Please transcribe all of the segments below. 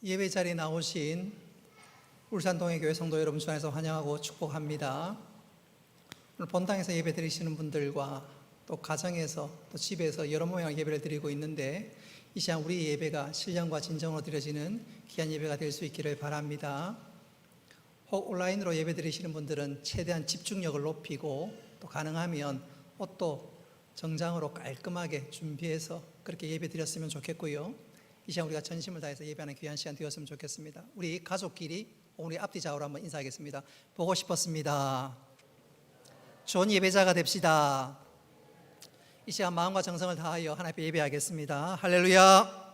예배 자리에 나오신 울산동해교회 성도 여러분 주 안에서 환영하고 축복합니다. 오늘 본당에서 예배 드리시는 분들과 또 가정에서 또 집에서 여러 모양의 예배를 드리고 있는데, 이 시간 우리 예배가 신령과 진정으로 드려지는 귀한 예배가 될 수 있기를 바랍니다. 혹 온라인으로 예배 드리시는 분들은 최대한 집중력을 높이고, 또 가능하면 옷도 정장으로 깔끔하게 준비해서 그렇게 예배 드렸으면 좋겠고요. 이 시간 우리가 전심을 다해서 예배하는 귀한 시간 되었으면 좋겠습니다. 우리 가족끼리 우리 앞뒤 좌우로 한번 인사하겠습니다. 보고 싶었습니다. 좋은 예배자가 됩시다. 이 시간 마음과 정성을 다하여 하나님 앞에 예배하겠습니다. 할렐루야.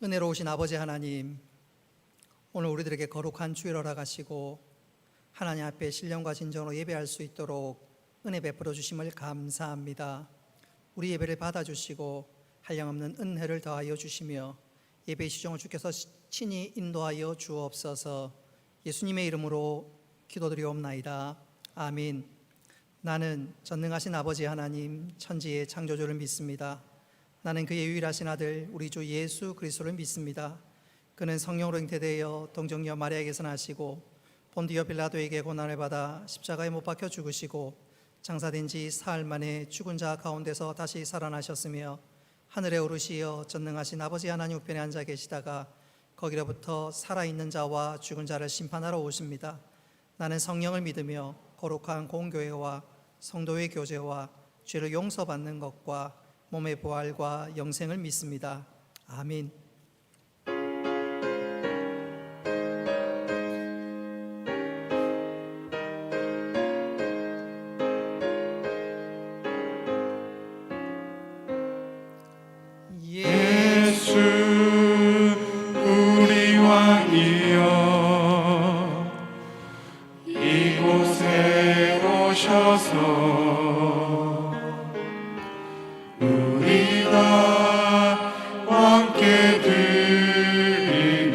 은혜로우신 아버지 하나님, 오늘 우리들에게 거룩한 주일 허락하시고 하나님 앞에 신령과 진정으로 예배할 수 있도록 은혜 베풀어 주심을 감사합니다. 우리 예배를 받아주시고 한량없는 은혜를 더하여 주시며 예배의 시종을 주께서 친히 인도하여 주옵소서. 예수님의 이름으로 기도드리옵나이다. 아멘. 나는 전능하신 아버지 하나님, 천지의 창조주를 믿습니다. 나는 그의 유일하신 아들 우리 주 예수 그리스도를 믿습니다. 그는 성령으로 잉태되어 동정녀 마리아에게서 나시고 본디오 빌라도에게 고난을 받아 십자가에 못 박혀 죽으시고 장사된 지 사흘 만에 죽은 자 가운데서 다시 살아나셨으며 하늘에 오르시어 전능하신 아버지 하나님 우편에 앉아 계시다가 거기로부터 살아있는 자와 죽은 자를 심판하러 오십니다. 나는 성령을 믿으며 거룩한 공교회와 성도의 교제와 죄를 용서받는 것과 몸의 부활과 영생을 믿습니다. 아멘. 예수 우리 왕이여, 이곳에 오셔서 함께 드리는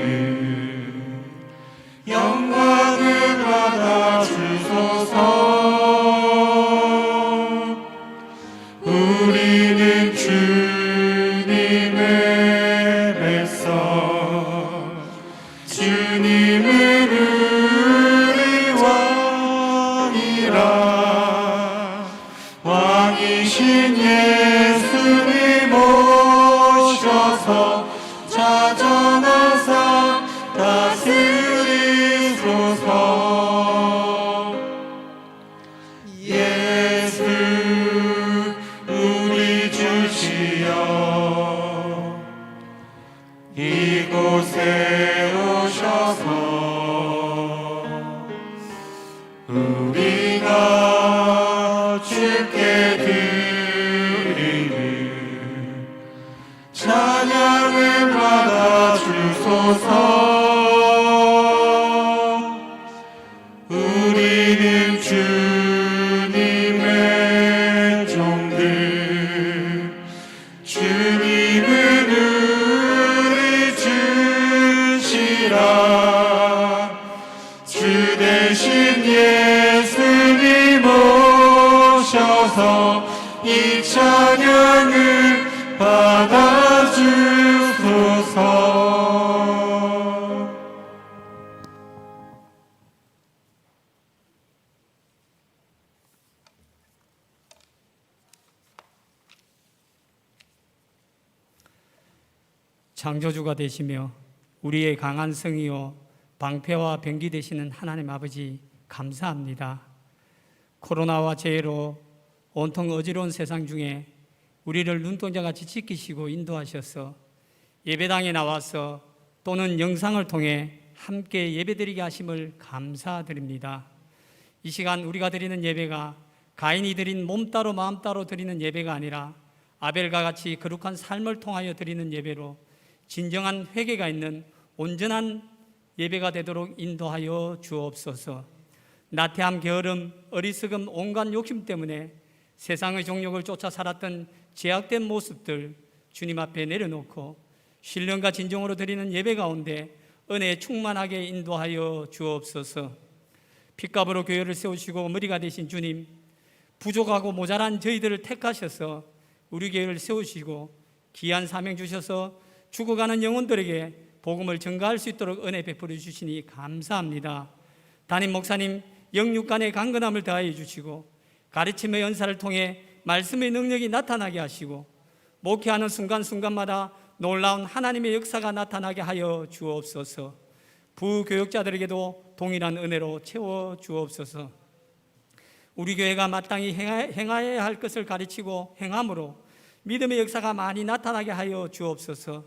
영광을 받아 주소서. 우리는 주님의 백성, 주님은 우리 왕이라. 왕이신 예수님 오셔서 찾아나사 다스리소서. 예수 우리 주시여, 이곳에 오셔서 우리가 주께 드리는 찬양을 받아 주소서. 우리는 주님의 종들, 주님은 우리 주시라. 주 대신 예수님 오셔서 이 찬양을 받아 주소서. 창조주가 되시며 우리의 강한 성이요 방패와 병기 되시는 하나님 아버지, 감사합니다. 코로나와 재해로 온통 어지러운 세상 중에 우리를 눈동자같이 지키시고 인도하셔서 예배당에 나와서 또는 영상을 통해 함께 예배드리게 하심을 감사드립니다. 이 시간 우리가 드리는 예배가 가인이 드린 몸 따로 마음 따로 드리는 예배가 아니라 아벨과 같이 거룩한 삶을 통하여 드리는 예배로 진정한 회개가 있는 온전한 예배가 되도록 인도하여 주옵소서. 나태함, 게으름, 어리석음, 온갖 욕심 때문에 세상의 정욕을 쫓아 살았던 제약된 모습들 주님 앞에 내려놓고 신령과 진정으로 드리는 예배 가운데 은혜에 충만하게 인도하여 주옵소서. 핏값으로 교회를 세우시고 머리가 되신 주님, 부족하고 모자란 저희들을 택하셔서 우리 교회를 세우시고 귀한 사명 주셔서 죽어가는 영혼들에게 복음을 전가할 수 있도록 은혜 베풀어 주시니 감사합니다. 담임 목사님 영육간의 강건함을 더하여 주시고 가르침의 연사를 통해 말씀의 능력이 나타나게 하시고 목회하는 순간순간마다 놀라운 하나님의 역사가 나타나게 하여 주옵소서. 부교역자들에게도 동일한 은혜로 채워 주옵소서. 우리 교회가 마땅히 행하여야 할 것을 가르치고 행함으로 믿음의 역사가 많이 나타나게 하여 주옵소서.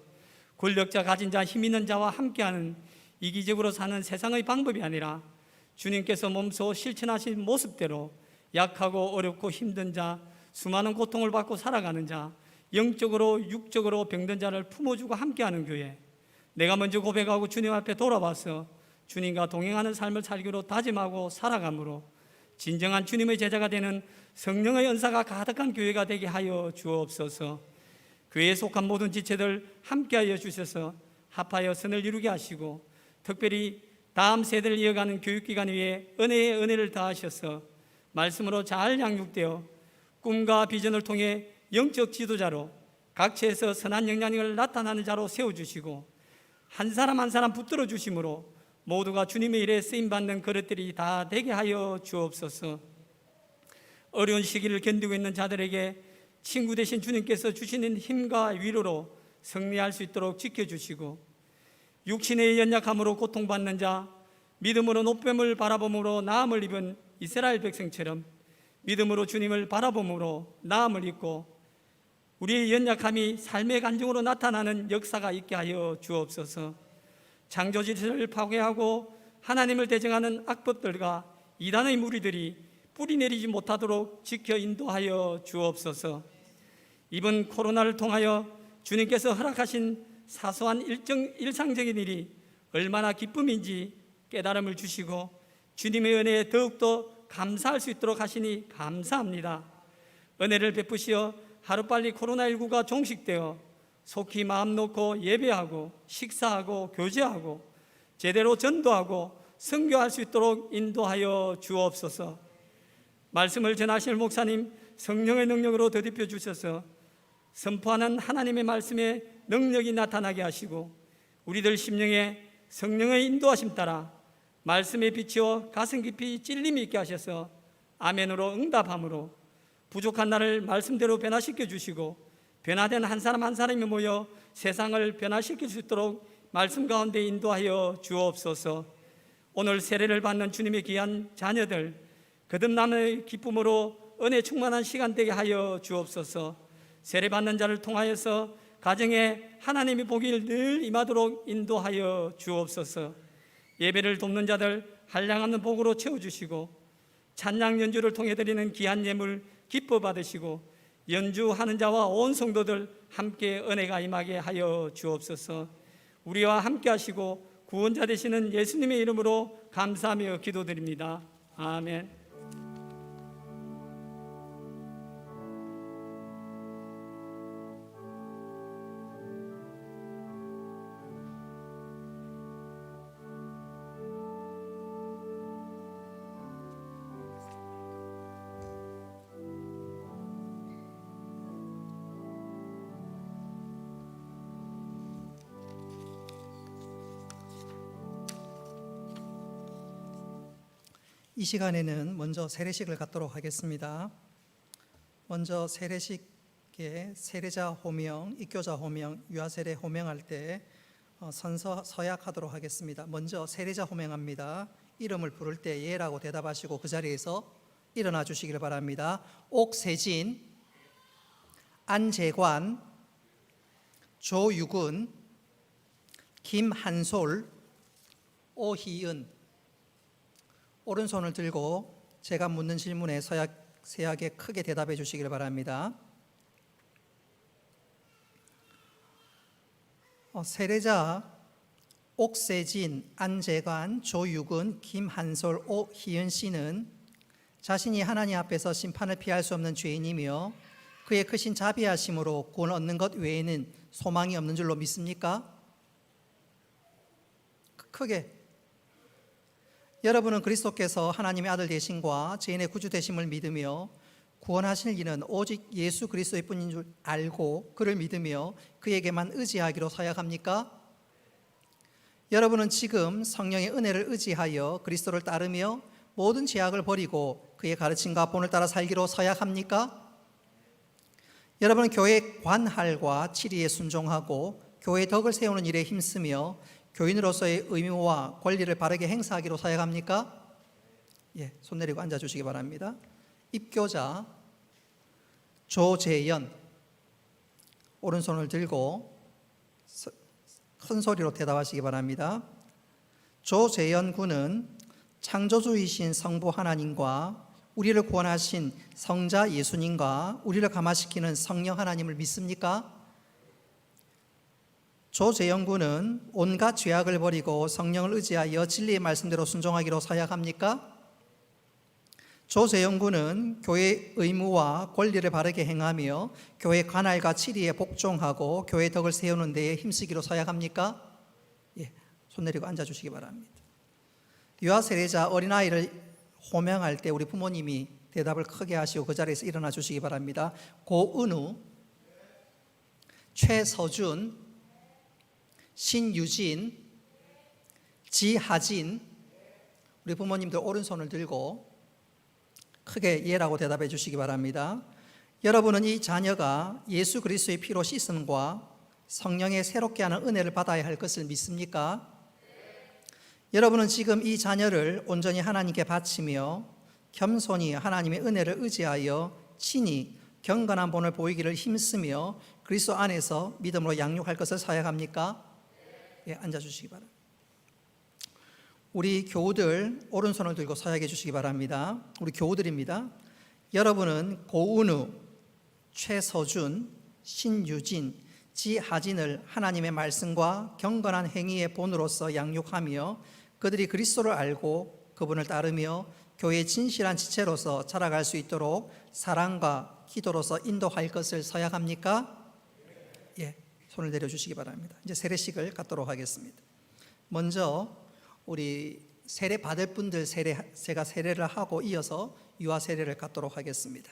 권력자, 가진 자, 힘 있는 자와 함께하는 이기적으로 사는 세상의 방법이 아니라 주님께서 몸소 실천하신 모습대로 약하고 어렵고 힘든 자, 수많은 고통을 받고 살아가는 자, 영적으로 육적으로 병든 자를 품어주고 함께하는 교회, 내가 먼저 고백하고 주님 앞에 돌아와서 주님과 동행하는 삶을 살기로 다짐하고 살아감으로 진정한 주님의 제자가 되는 성령의 은사가 가득한 교회가 되게 하여 주옵소서. 교회에 속한 모든 지체들 함께하여 주셔서 합하여 선을 이루게 하시고 특별히 다음 세대를 이어가는 교육기관 위에 은혜의 은혜를 더하셔서 말씀으로 잘 양육되어 꿈과 비전을 통해 영적 지도자로 각처에서 선한 영향력을 나타나는 자로 세워주시고 한 사람 한 사람 붙들어 주심으로 모두가 주님의 일에 쓰임받는 그릇들이 다 되게 하여 주옵소서. 어려운 시기를 견디고 있는 자들에게 친구 되신 주님께서 주시는 힘과 위로로 승리할 수 있도록 지켜주시고 육신의 연약함으로 고통받는 자, 믿음으로 높임을 바라봄으로 나음을 입은 이스라엘 백성처럼 믿음으로 주님을 바라봄으로 나음을 입고 우리의 연약함이 삶의 간증으로 나타나는 역사가 있게 하여 주옵소서. 창조질서를 파괴하고 하나님을 대적하는 악법들과 이단의 무리들이 뿌리내리지 못하도록 지켜 인도하여 주옵소서. 이번 코로나를 통하여 주님께서 허락하신 사소한 일상적인 일이 얼마나 기쁨인지 깨달음을 주시고 주님의 은혜에 더욱더 감사할 수 있도록 하시니 감사합니다. 은혜를 베푸시어 하루빨리 코로나19가 종식되어 속히 마음 놓고 예배하고 식사하고 교제하고 제대로 전도하고 선교할 수 있도록 인도하여 주옵소서. 말씀을 전하실 목사님 성령의 능력으로 더딥혀 주셔서 선포하는 하나님의 말씀에 능력이 나타나게 하시고 우리들 심령에 성령의 인도하심 따라 말씀에 비추어 가슴 깊이 찔림이 있게 하셔서 아멘으로 응답함으로 부족한 나를 말씀대로 변화시켜 주시고 변화된 한 사람 한 사람이 모여 세상을 변화시킬 수 있도록 말씀 가운데 인도하여 주옵소서. 오늘 세례를 받는 주님의 귀한 자녀들 거듭남의 기쁨으로 은혜 충만한 시간 되게 하여 주옵소서. 세례 받는 자를 통하여서 가정에 하나님의 복이 늘 임하도록 인도하여 주옵소서. 예배를 돕는 자들 한량없는 복으로 채워주시고 찬양 연주를 통해 드리는 귀한 예물 기뻐 받으시고 연주하는 자와 온 성도들 함께 은혜가 임하게 하여 주옵소서. 우리와 함께 하시고 구원자 되시는 예수님의 이름으로 감사하며 기도드립니다. 아멘. 이 시간에는 먼저 세례식을 갖도록 하겠습니다. 먼저 세례식에 세례자 호명, 입교자 호명, 유아세례 호명할 때 선서 서약하도록 하겠습니다. 먼저 세례자 호명합니다. 이름을 부를 때 예라고 대답하시고 그 자리에서 일어나 주시기를 바랍니다. 옥세진, 안재관, 조유근, 김한솔, 오희은. 오른손을 들고 제가 묻는 질문에 자세하게 크게 대답해 주시길 바랍니다. 세례자 옥세진, 안재관, 조유근, 김한솔, 오희은 씨는 자신이 하나님 앞에서 심판을 피할 수 없는 죄인이며 그의 크신 자비하심으로 구원 얻는 것 외에는 소망이 없는 줄로 믿습니까? 크게. 여러분은 그리스도께서 하나님의 아들 되심과 죄인의 구주 되심을 믿으며 구원하실 이는 오직 예수 그리스도의 뿐인 줄 알고 그를 믿으며 그에게만 의지하기로 서약합니까? 여러분은 지금 성령의 은혜를 의지하여 그리스도를 따르며 모든 죄악을 버리고 그의 가르침과 본을 따라 살기로 서약합니까? 여러분은 교회 관할과 치리에 순종하고 교회 덕을 세우는 일에 힘쓰며 교인으로서의 의무와 권리를 바르게 행사하기로 서약합니까? 예, 손 내리고 앉아주시기 바랍니다. 입교자 조재연, 오른손을 들고 큰 소리로 대답하시기 바랍니다. 조재연 군은 창조주이신 성부 하나님과 우리를 구원하신 성자 예수님과 우리를 감화시키는 성령 하나님을 믿습니까? 조재연 군은 온갖 죄악을 버리고 성령을 의지하여 진리의 말씀대로 순종하기로 서약합니까? 조재연 군은 교회의 의무와 권리를 바르게 행하며 교회 관할과 치리에 복종하고 교회 덕을 세우는 데에 힘쓰기로 서약합니까? 예, 손 내리고 앉아주시기 바랍니다. 유아 세례자 어린아이를 호명할 때 우리 부모님이 대답을 크게 하시고 그 자리에서 일어나 주시기 바랍니다. 고은우, 최서준, 신유진, 지하진, 우리 부모님들 오른손을 들고 크게 예라고 대답해 주시기 바랍니다. 여러분은 이 자녀가 예수 그리스도의 피로 씻음과 성령의 새롭게 하는 은혜를 받아야 할 것을 믿습니까? 여러분은 지금 이 자녀를 온전히 하나님께 바치며 겸손히 하나님의 은혜를 의지하여 친히 경건한 본을 보이기를 힘쓰며 그리스도 안에서 믿음으로 양육할 것을 서약합니까? 예, 앉아주시기 바랍니다. 우리 교우들 오른손을 들고 서약해 주시기 바랍니다. 우리 교우들입니다. 여러분은 고은우, 최서준, 신유진, 지하진을 하나님의 말씀과 경건한 행위의 본으로서 양육하며 그들이 그리스도를 알고 그분을 따르며 교회의 진실한 지체로서 자라갈 수 있도록 사랑과 기도로서 인도할 것을 서약합니까? 예, 손을 내려주시기 바랍니다. 이제 세례식을 갖도록 하겠습니다. 먼저 우리 세례 받을 분들 제가 세례를 하고 이어서 유아 세례를 갖도록 하겠습니다.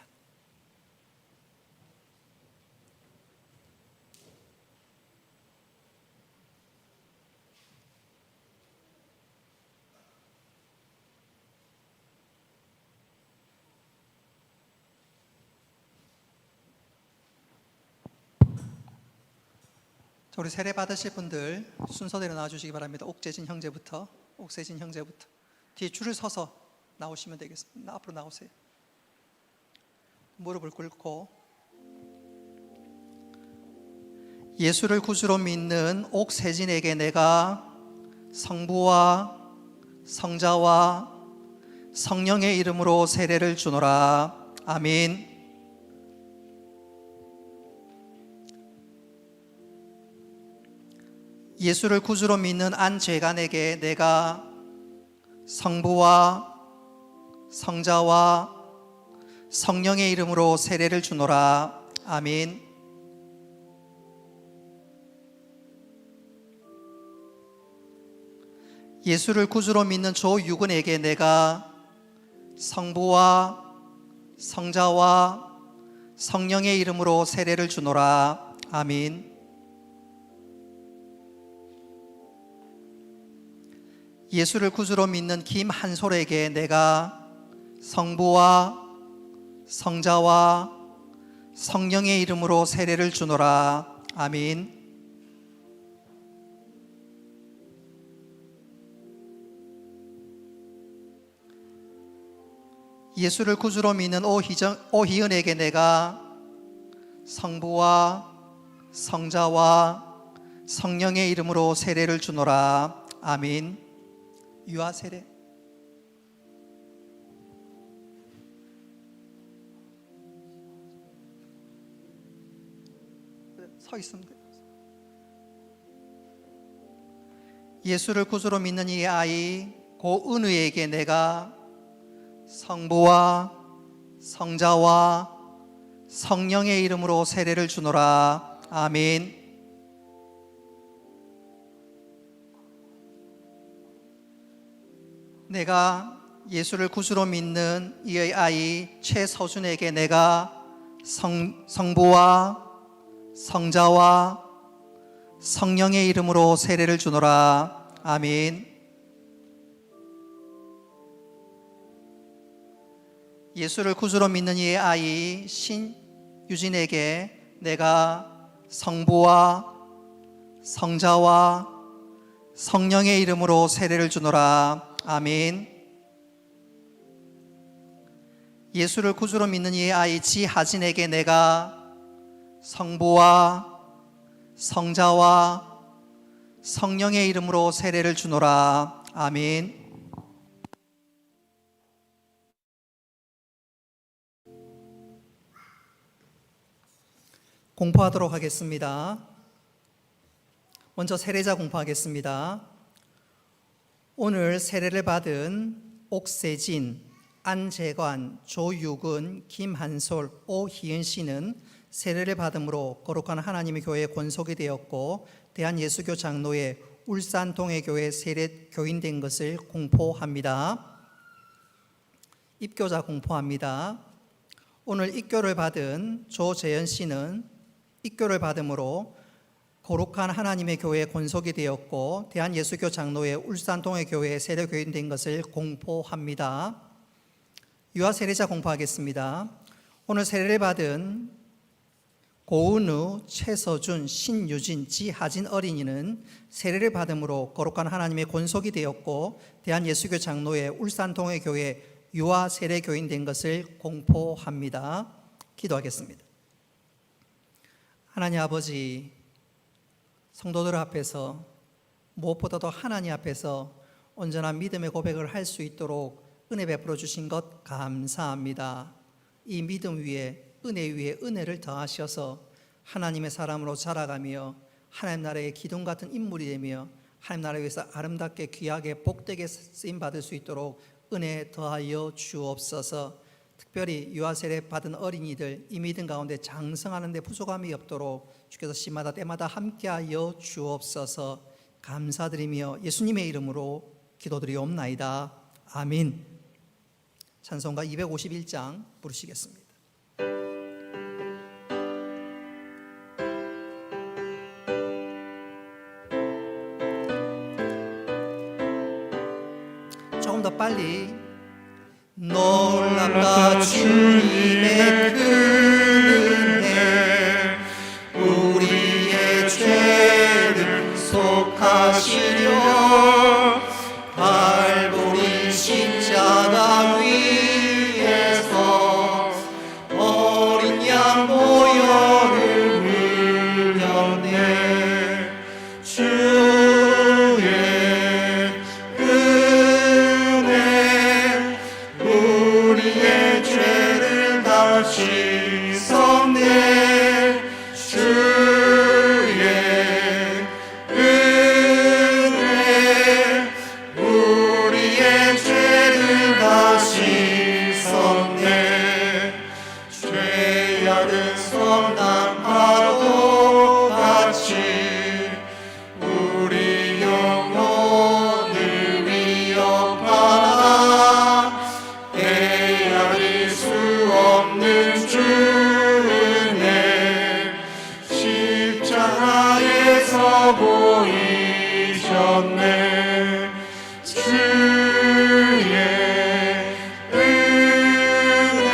우리 세례 받으실 분들 순서대로 나와주시기 바랍니다. 옥재진 형제부터, 옥세진 형제부터 뒤에 줄을 서서 나오시면 되겠습니다. 앞으로 나오세요. 무릎을 꿇고 예수를 구주로 믿는 옥세진에게 내가 성부와 성자와 성령의 이름으로 세례를 주노라. 아멘. 예수를 구주로 믿는 안재관에게 내가 성부와 성자와 성령의 이름으로 세례를 주노라. 아멘. 예수를 구주로 믿는 조유근에게 내가 성부와 성자와 성령의 이름으로 세례를 주노라. 아멘. 예수를 구주로 믿는 김한솔에게 내가 성부와 성자와 성령의 이름으로 세례를 주노라. 아멘. 예수를 구주로 믿는 오희은에게 내가 성부와 성자와 성령의 이름으로 세례를 주노라. 아멘. 유아 세례. 서 있으면 돼요. 예수를 구주로 믿는 이 아이 고 은우에게 내가 성부와 성자와 성령의 이름으로 세례를 주노라. 아멘. 내가 예수를 구주로 믿는 이 아이 최서준에게 내가 성부와 성자와 성령의 이름으로 세례를 주노라. 아멘. 예수를 구주로 믿는 이 아이 신유진에게 내가 성부와 성자와 성령의 이름으로 세례를 주노라. 아멘. 예수를 구주로 믿는 이 아이 지하진에게 내가 성부와 성자와 성령의 이름으로 세례를 주노라. 아멘. 공포하도록 하겠습니다. 먼저 세례자 공포하겠습니다. 오늘 세례를 받은 옥세진, 안재관, 조유근, 김한솔, 오희은 씨는 세례를 받음으로 거룩한 하나님의 교회에 권속이 되었고 대한예수교 장로회 울산동해교회 세례 교인된 것을 공포합니다. 입교자 공포합니다. 오늘 입교를 받은 조재현 씨는 입교를 받음으로 거룩한 하나님의 교회에 권속이 되었고 대한예수교 장로회 울산동해교회 세례 교인된 것을 공포합니다. 유아 세례자 공포하겠습니다. 오늘 세례를 받은 고은우, 최서준, 신유진, 지하진 어린이는 세례를 받음으로 거룩한 하나님의 권속이 되었고 대한예수교 장로회 울산동해교회 유아 세례 교인된 것을 공포합니다. 기도하겠습니다. 하나님 아버지, 성도들 앞에서 무엇보다도 하나님 앞에서 온전한 믿음의 고백을 할 수 있도록 은혜 베풀어 주신 것 감사합니다. 이 믿음 위에 은혜 위에 은혜를 더하셔서 하나님의 사람으로 자라가며 하나님 나라의 기둥 같은 인물이 되며 하나님 나라에 위해서 아름답게 귀하게 복되게 쓰임 받을 수 있도록 은혜 더하여 주옵소서. 특별히 유아세례 받은 어린이들 이 믿음 가운데 장성하는 데 부족함이 없도록 주께서 시마다 때마다 함께하여 주옵소서. 감사드리며 예수님의 이름으로 기도드리옵나이다. 아멘. 찬송가 251장 부르시겠습니다. 조금 더 빨리. 놀랍다 주님의 큰 은혜, 우리의 죄를 속하시려 갈보리 십자가 위에서 어린 양 보혈을 흘렸네. 주의 은혜 우리의 죄를 다 씻었네. 주의 은혜 우리의 죄를 다 씻었네. 죄악은 성난 파도 같이 우리 영혼을 위협하나 헤아릴 수 없는 주 은혜 십자가에서 보이셨네. 주의 은혜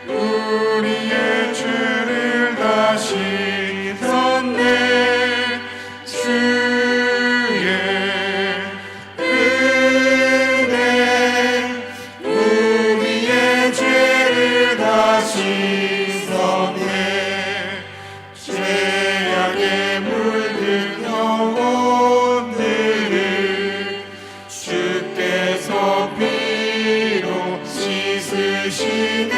우리의 죄를 다 씻었네. 주의 은혜 우리의 죄를 다 씻었네. 죄악에 물든 영혼들을 주께서 피로 씻으시네.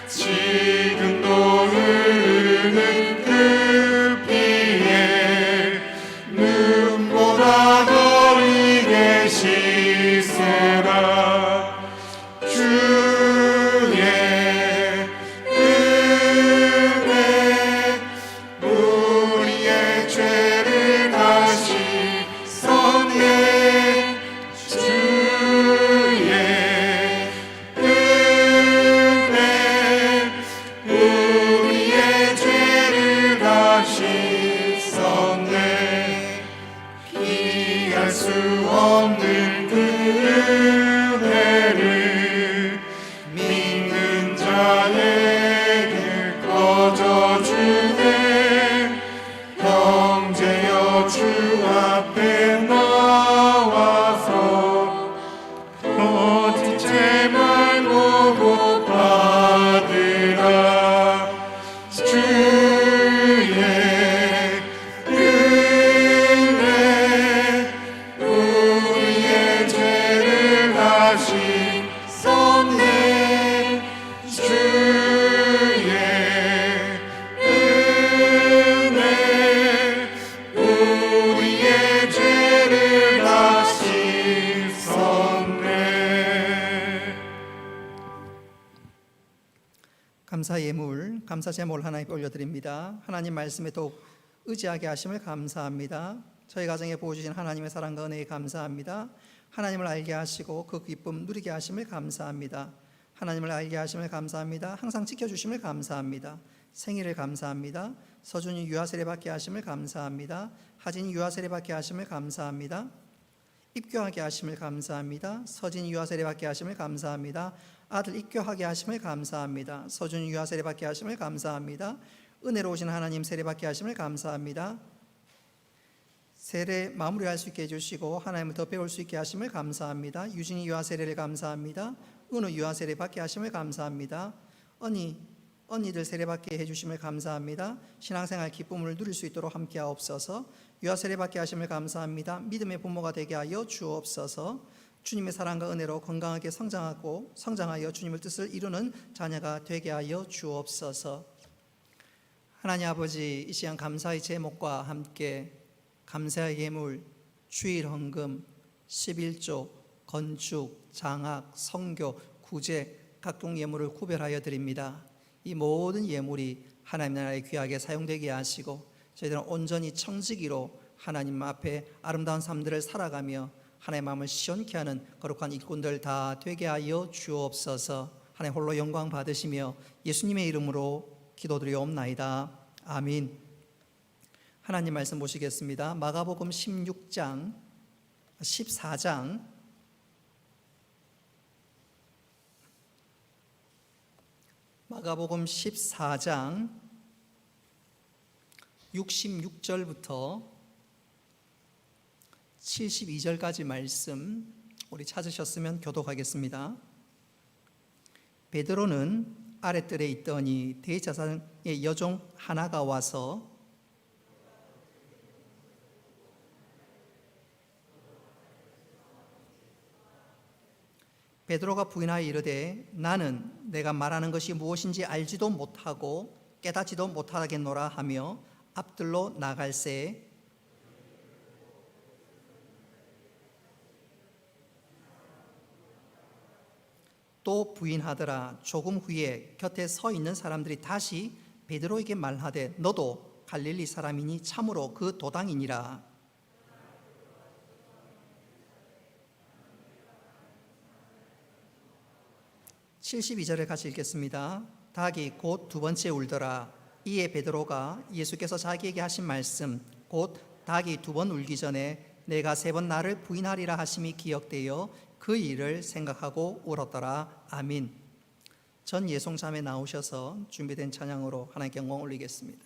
지금도 흐르는 흐르는 그 피에 눈보다 더 이게 씻으라. 주의 은혜 우리의 죄를 다시 씻었네. 주의 은혜 우리의 죄를 다시 씻었네. 피할 수 없는 그 은혜를 믿는 자에게 거저주네. 형제여 주 앞에 나와서 어디 제발 보고 받으라. 주의 은혜 우리의 죄를 다시 씻었네. 주의 은혜 우리의 죄를 다시 씻었네. 감사 예물, 감사 제물 하나님께 올려드립니다. 하나님 말씀에 더욱 의지하게 하심을 감사합니다. 저희 가정에 부어주신 하나님의 사랑과 은혜에 감사합니다. 하나님을 알게 하시고 그 기쁨 누리게 하심을 감사합니다. 하나님을 알게 하심을 감사합니다. 항상 지켜주심을 감사합니다. 생일을 감사합니다. 서준이 유아 세례 받게 하심을 감사합니다. 하진이 유아 세례 받게 하심을 감사합니다. 입교하게 하심을 감사합니다. 서진이 유아 세례 받게 하심을 감사합니다. 아들 입교하게 하심을 감사합니다. 서준이 유아 세례 받게 하심을 감사합니다. 은혜로우신 하나님 세례 받게 하심을 감사합니다. 세례 마무리할 수 있게 해주시고 하나님을 더 배울 수 있게 하심을 감사합니다. 유진이 유아 세례를 감사합니다. 은우 유아 세례 받게 하심을 감사합니다. 언니들 세례 받게 해주심을 감사합니다. 신앙생활 기쁨을 누릴 수 있도록 함께 하옵소서. 유아 세례 받게 하심을 감사합니다. 믿음의 부모가 되게 하여 주옵소서. 주님의 사랑과 은혜로 건강하게 성장하여 주님의 뜻을 이루는 자녀가 되게 하여 주옵소서. 하나님 아버지, 이 시간 감사의 제목과 함께 감사의 예물, 주일 헌금, 11조, 건축, 장학, 선교, 구제 각종 예물을 구별하여 드립니다. 이 모든 예물이 하나님 나라에 귀하게 사용되게 하시고 저희들은 온전히 청지기로 하나님 앞에 아름다운 삶들을 살아가며 하나님의 마음을 시원케 하는 거룩한 일꾼들 다 되게 하여 주옵소서. 하나님 홀로 영광 받으시며 예수님의 이름으로 기도드리옵나이다. 아멘. 하나님 말씀 보시겠습니다. 마가복음 14장 마가복음 14장 66절부터 72절까지 말씀 우리 찾으셨으면 교독하겠습니다. 베드로는 아랫뜰에 있더니 대제사장의 여종 하나가 와서 베드로가 부인하여 이르되 나는 내가 말하는 것이 무엇인지 알지도 못하고 깨닫지도 못하겠노라 하며 앞뜰로 나갈새 또 부인하더라. 조금 후에 곁에 서 있는 사람들이 다시 베드로에게 말하되 너도 갈릴리 사람이니 참으로 그 도당이니라. 72절을 같이 읽겠습니다. 닭이 곧 두 번째 울더라. 이에 베드로가 예수께서 자기에게 하신 말씀 곧 닭이 두 번 울기 전에 내가 세 번 나를 부인하리라 하심이 기억되어 그 일을 생각하고 울었더라. 아멘. 전 예송자매 나오셔서 준비된 찬양으로 하나님께 영광 올리겠습니다.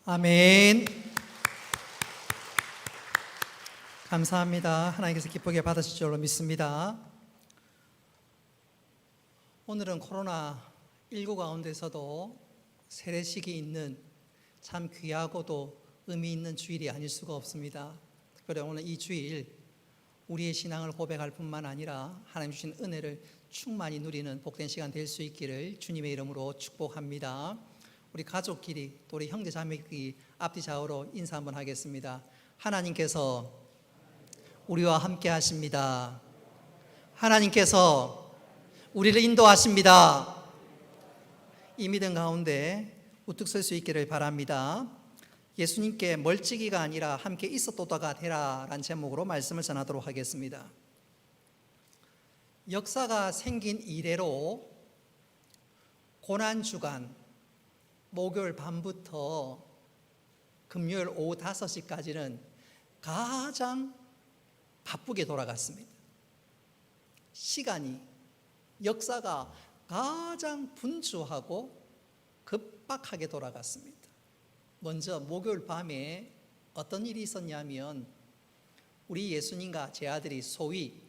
아멘. 감사합니다. 하나님께서 기쁘게 받으실 줄로 믿습니다. 오늘은 코로나19 가운데서도 세례식이 있는 참 귀하고도 의미 있는 주일이 아닐 수가 없습니다. 특별히 오늘 이 주일 우리의 신앙을 고백할 뿐만 아니라 하나님 주신 은혜를 충만히 누리는 복된 시간 될 수 있기를 주님의 이름으로 축복합니다. 우리 가족끼리 또 우리 형제 자매끼리 앞뒤 좌우로 인사 한번 하겠습니다. 하나님께서 우리와 함께 하십니다. 하나님께서 우리를 인도하십니다. 이 믿음 가운데 우뚝 설 수 있기를 바랍니다. 예수님께 멀찍이가 아니라 함께 있었도다가 되라 라는 제목으로 말씀을 전하도록 하겠습니다. 역사가 생긴 이래로 고난주간 목요일 밤부터 금요일 오후 5시까지는 가장 바쁘게 돌아갔습니다. 시간이, 역사가 가장 분주하고 급박하게 돌아갔습니다. 먼저 목요일 밤에 어떤 일이 있었냐면 우리 예수님과 제 아들이 소위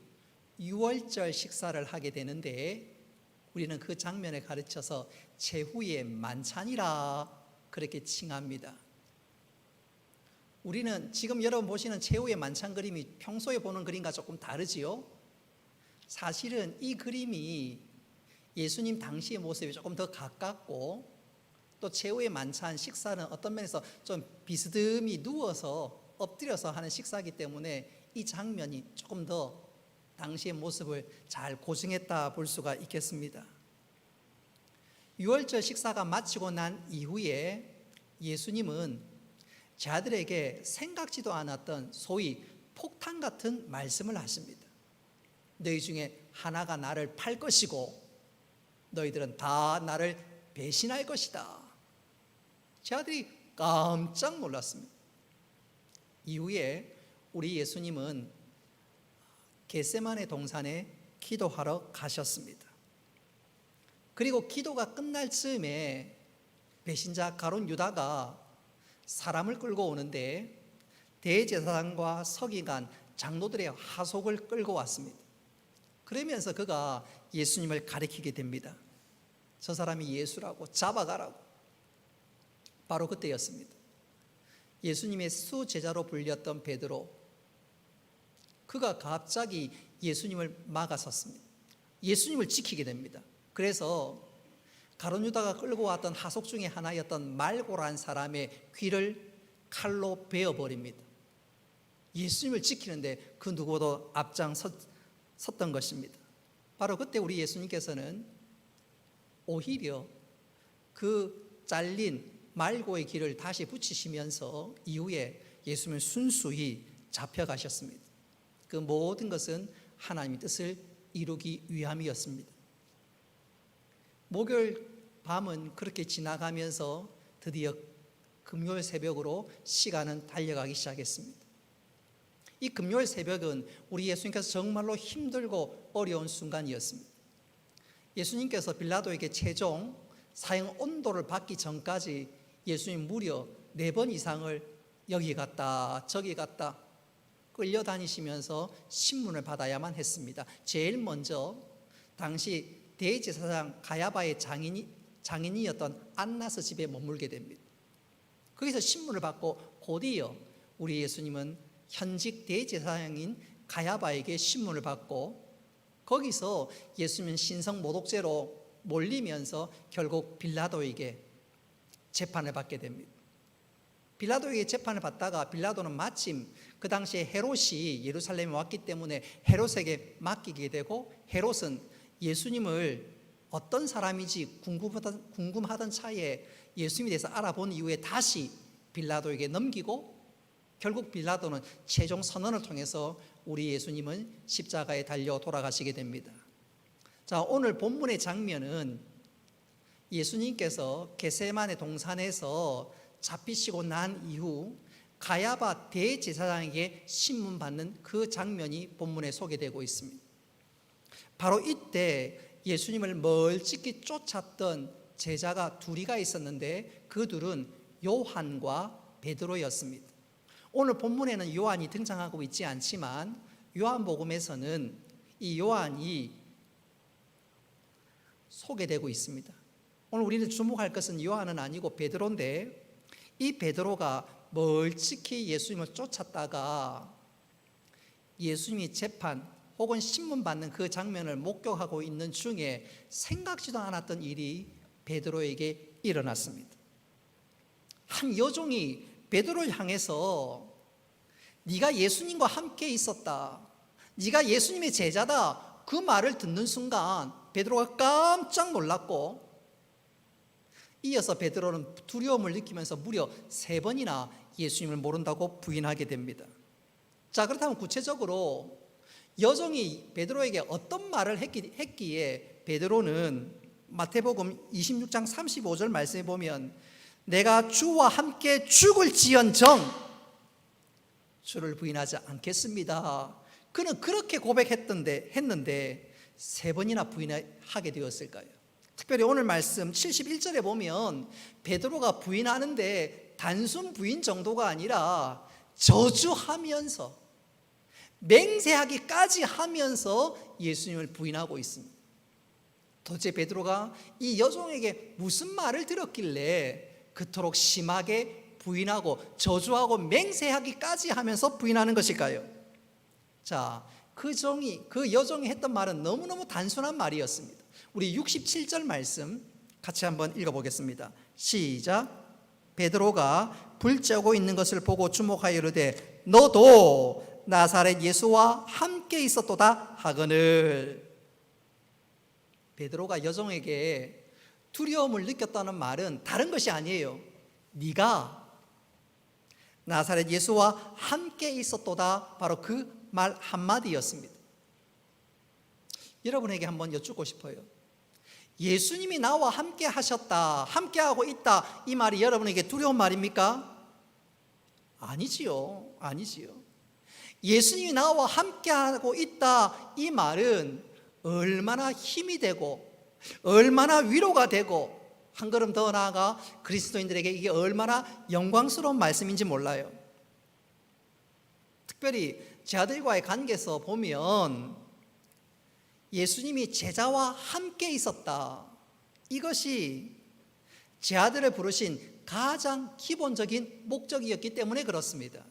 유월절 식사를 하게 되는데 우리는 그 장면에 가르쳐서 최후의 만찬이라 그렇게 칭합니다. 우리는 지금 여러분 보시는 최후의 만찬 그림이 평소에 보는 그림과 조금 다르지요? 사실은 이 그림이 예수님 당시의 모습이 조금 더 가깝고 또 최후의 만찬 식사는 어떤 면에서 좀 비스듬히 누워서 엎드려서 하는 식사이기 때문에 이 장면이 조금 더 당시의 모습을 잘 고증했다 볼 수가 있겠습니다. 유월절 식사가 마치고 난 이후에 예수님은 자들에게 생각지도 않았던 소위 폭탄 같은 말씀을 하십니다. 너희 중에 하나가 나를 팔 것이고 너희들은 다 나를 배신할 것이다. 제 아들이 깜짝 놀랐습니다. 이후에 우리 예수님은 겟세마네 동산에 기도하러 가셨습니다. 그리고 기도가 끝날 즈음에 배신자 가룟 유다가 사람을 끌고 오는데 대제사장과 서기관, 장로들의 하속을 끌고 왔습니다. 그러면서 그가 예수님을 가리키게 됩니다. 저 사람이 예수라고, 잡아가라고. 바로 그때였습니다. 예수님의 수제자로 불렸던 베드로, 그가 갑자기 예수님을 막아섰습니다. 예수님을 지키게 됩니다. 그래서 가룟 유다가 끌고 왔던 하속 중에 하나였던 말고라는 사람의 귀를 칼로 베어버립니다. 예수님을 지키는데 그 누구도 앞장섰던 것입니다. 바로 그때 우리 예수님께서는 오히려 그 잘린 말고의 길을 다시 붙이시면서 이후에 예수님은 순수히 잡혀가셨습니다. 그 모든 것은 하나님의 뜻을 이루기 위함이었습니다. 목요일 밤은 그렇게 지나가면서 드디어 금요일 새벽으로 시간은 달려가기 시작했습니다. 이 금요일 새벽은 우리 예수님께서 정말로 힘들고 어려운 순간이었습니다. 예수님께서 빌라도에게 최종 사형 온도를 받기 전까지 예수님 무려 4번 이상을 여기 갔다 저기 갔다 끌려다니시면서 신문을 받아야만 했습니다. 제일 먼저 당시 대제사장 가야바의 장인이었던 안나스 집에 머물게 됩니다. 거기서 신문을 받고 곧이어 우리 예수님은 현직 대제사장인 가야바에게 신문을 받고 거기서 예수님은 신성 모독죄로 몰리면서 결국 빌라도에게 재판을 받게 됩니다. 빌라도에게 재판을 받다가 빌라도는 마침 그 당시에 헤롯이 예루살렘에 왔기 때문에 헤롯에게 맡기게 되고 헤롯은 예수님을 어떤 사람인지 궁금하던 차에 예수님에 대해서 알아본 이후에 다시 빌라도에게 넘기고 결국 빌라도는 최종 선언을 통해서 우리 예수님은 십자가에 달려 돌아가시게 됩니다. 자, 오늘 본문의 장면은 예수님께서 겟세마네 동산에서 잡히시고 난 이후 가야바 대제사장에게 신문 받는 그 장면이 본문에 소개되고 있습니다. 바로 이때 예수님을 멀찍이 쫓았던 제자가 둘이가 있었는데 그 둘은 요한과 베드로였습니다. 오늘 본문에는 요한이 등장하고 있지 않지만 요한복음에서는 이 요한이 소개되고 있습니다. 오늘 우리는 주목할 것은 요한은 아니고 베드로인데, 이 베드로가 멀찍이 예수님을 쫓았다가 예수님이 재판 혹은 신문 받는 그 장면을 목격하고 있는 중에 생각지도 않았던 일이 베드로에게 일어났습니다. 한 여종이 베드로를 향해서 네가 예수님과 함께 있었다, 네가 예수님의 제자다, 그 말을 듣는 순간 베드로가 깜짝 놀랐고, 이어서 베드로는 두려움을 느끼면서 무려 3번이나 예수님을 모른다고 부인하게 됩니다. 자, 그렇다면 구체적으로 여종이 베드로에게 어떤 말을 했기에 베드로는 마태복음 26장 35절 말씀에 보면 내가 주와 함께 죽을지언정 주를 부인하지 않겠습니다. 그는 그렇게 했는데 3번이나 부인하게 되었을까요? 특별히 오늘 말씀 71절에 보면 베드로가 부인하는데 단순 부인 정도가 아니라 저주하면서 맹세하기까지 하면서 예수님을 부인하고 있습니다. 도대체 베드로가 이 여종에게 무슨 말을 들었길래 그토록 심하게 부인하고 저주하고 맹세하기까지 하면서 부인하는 것일까요? 자, 그 여종이 했던 말은 너무너무 단순한 말이었습니다. 우리 67절 말씀 같이 한번 읽어보겠습니다. 시작. 베드로가 불 쬐고 있는 것을 보고 주목하여 이르되 너도 나사렛 예수와 함께 있었도다 하거늘. 베드로가 여종에게 두려움을 느꼈다는 말은 다른 것이 아니에요. 네가 나사렛 예수와 함께 있었도다, 바로 그 말 한마디였습니다. 여러분에게 한번 여쭙고 싶어요. 예수님이 나와 함께 하셨다, 함께하고 있다, 이 말이 여러분에게 두려운 말입니까? 아니지요. 예수님이 나와 함께하고 있다, 이 말은 얼마나 힘이 되고 얼마나 위로가 되고 한 걸음 더 나아가 그리스도인들에게 이게 얼마나 영광스러운 말씀인지 몰라요. 특별히 제 아들과의 관계에서 보면 예수님이 제자와 함께 있었다, 이것이 제 아들을 부르신 가장 기본적인 목적이었기 때문에 그렇습니다.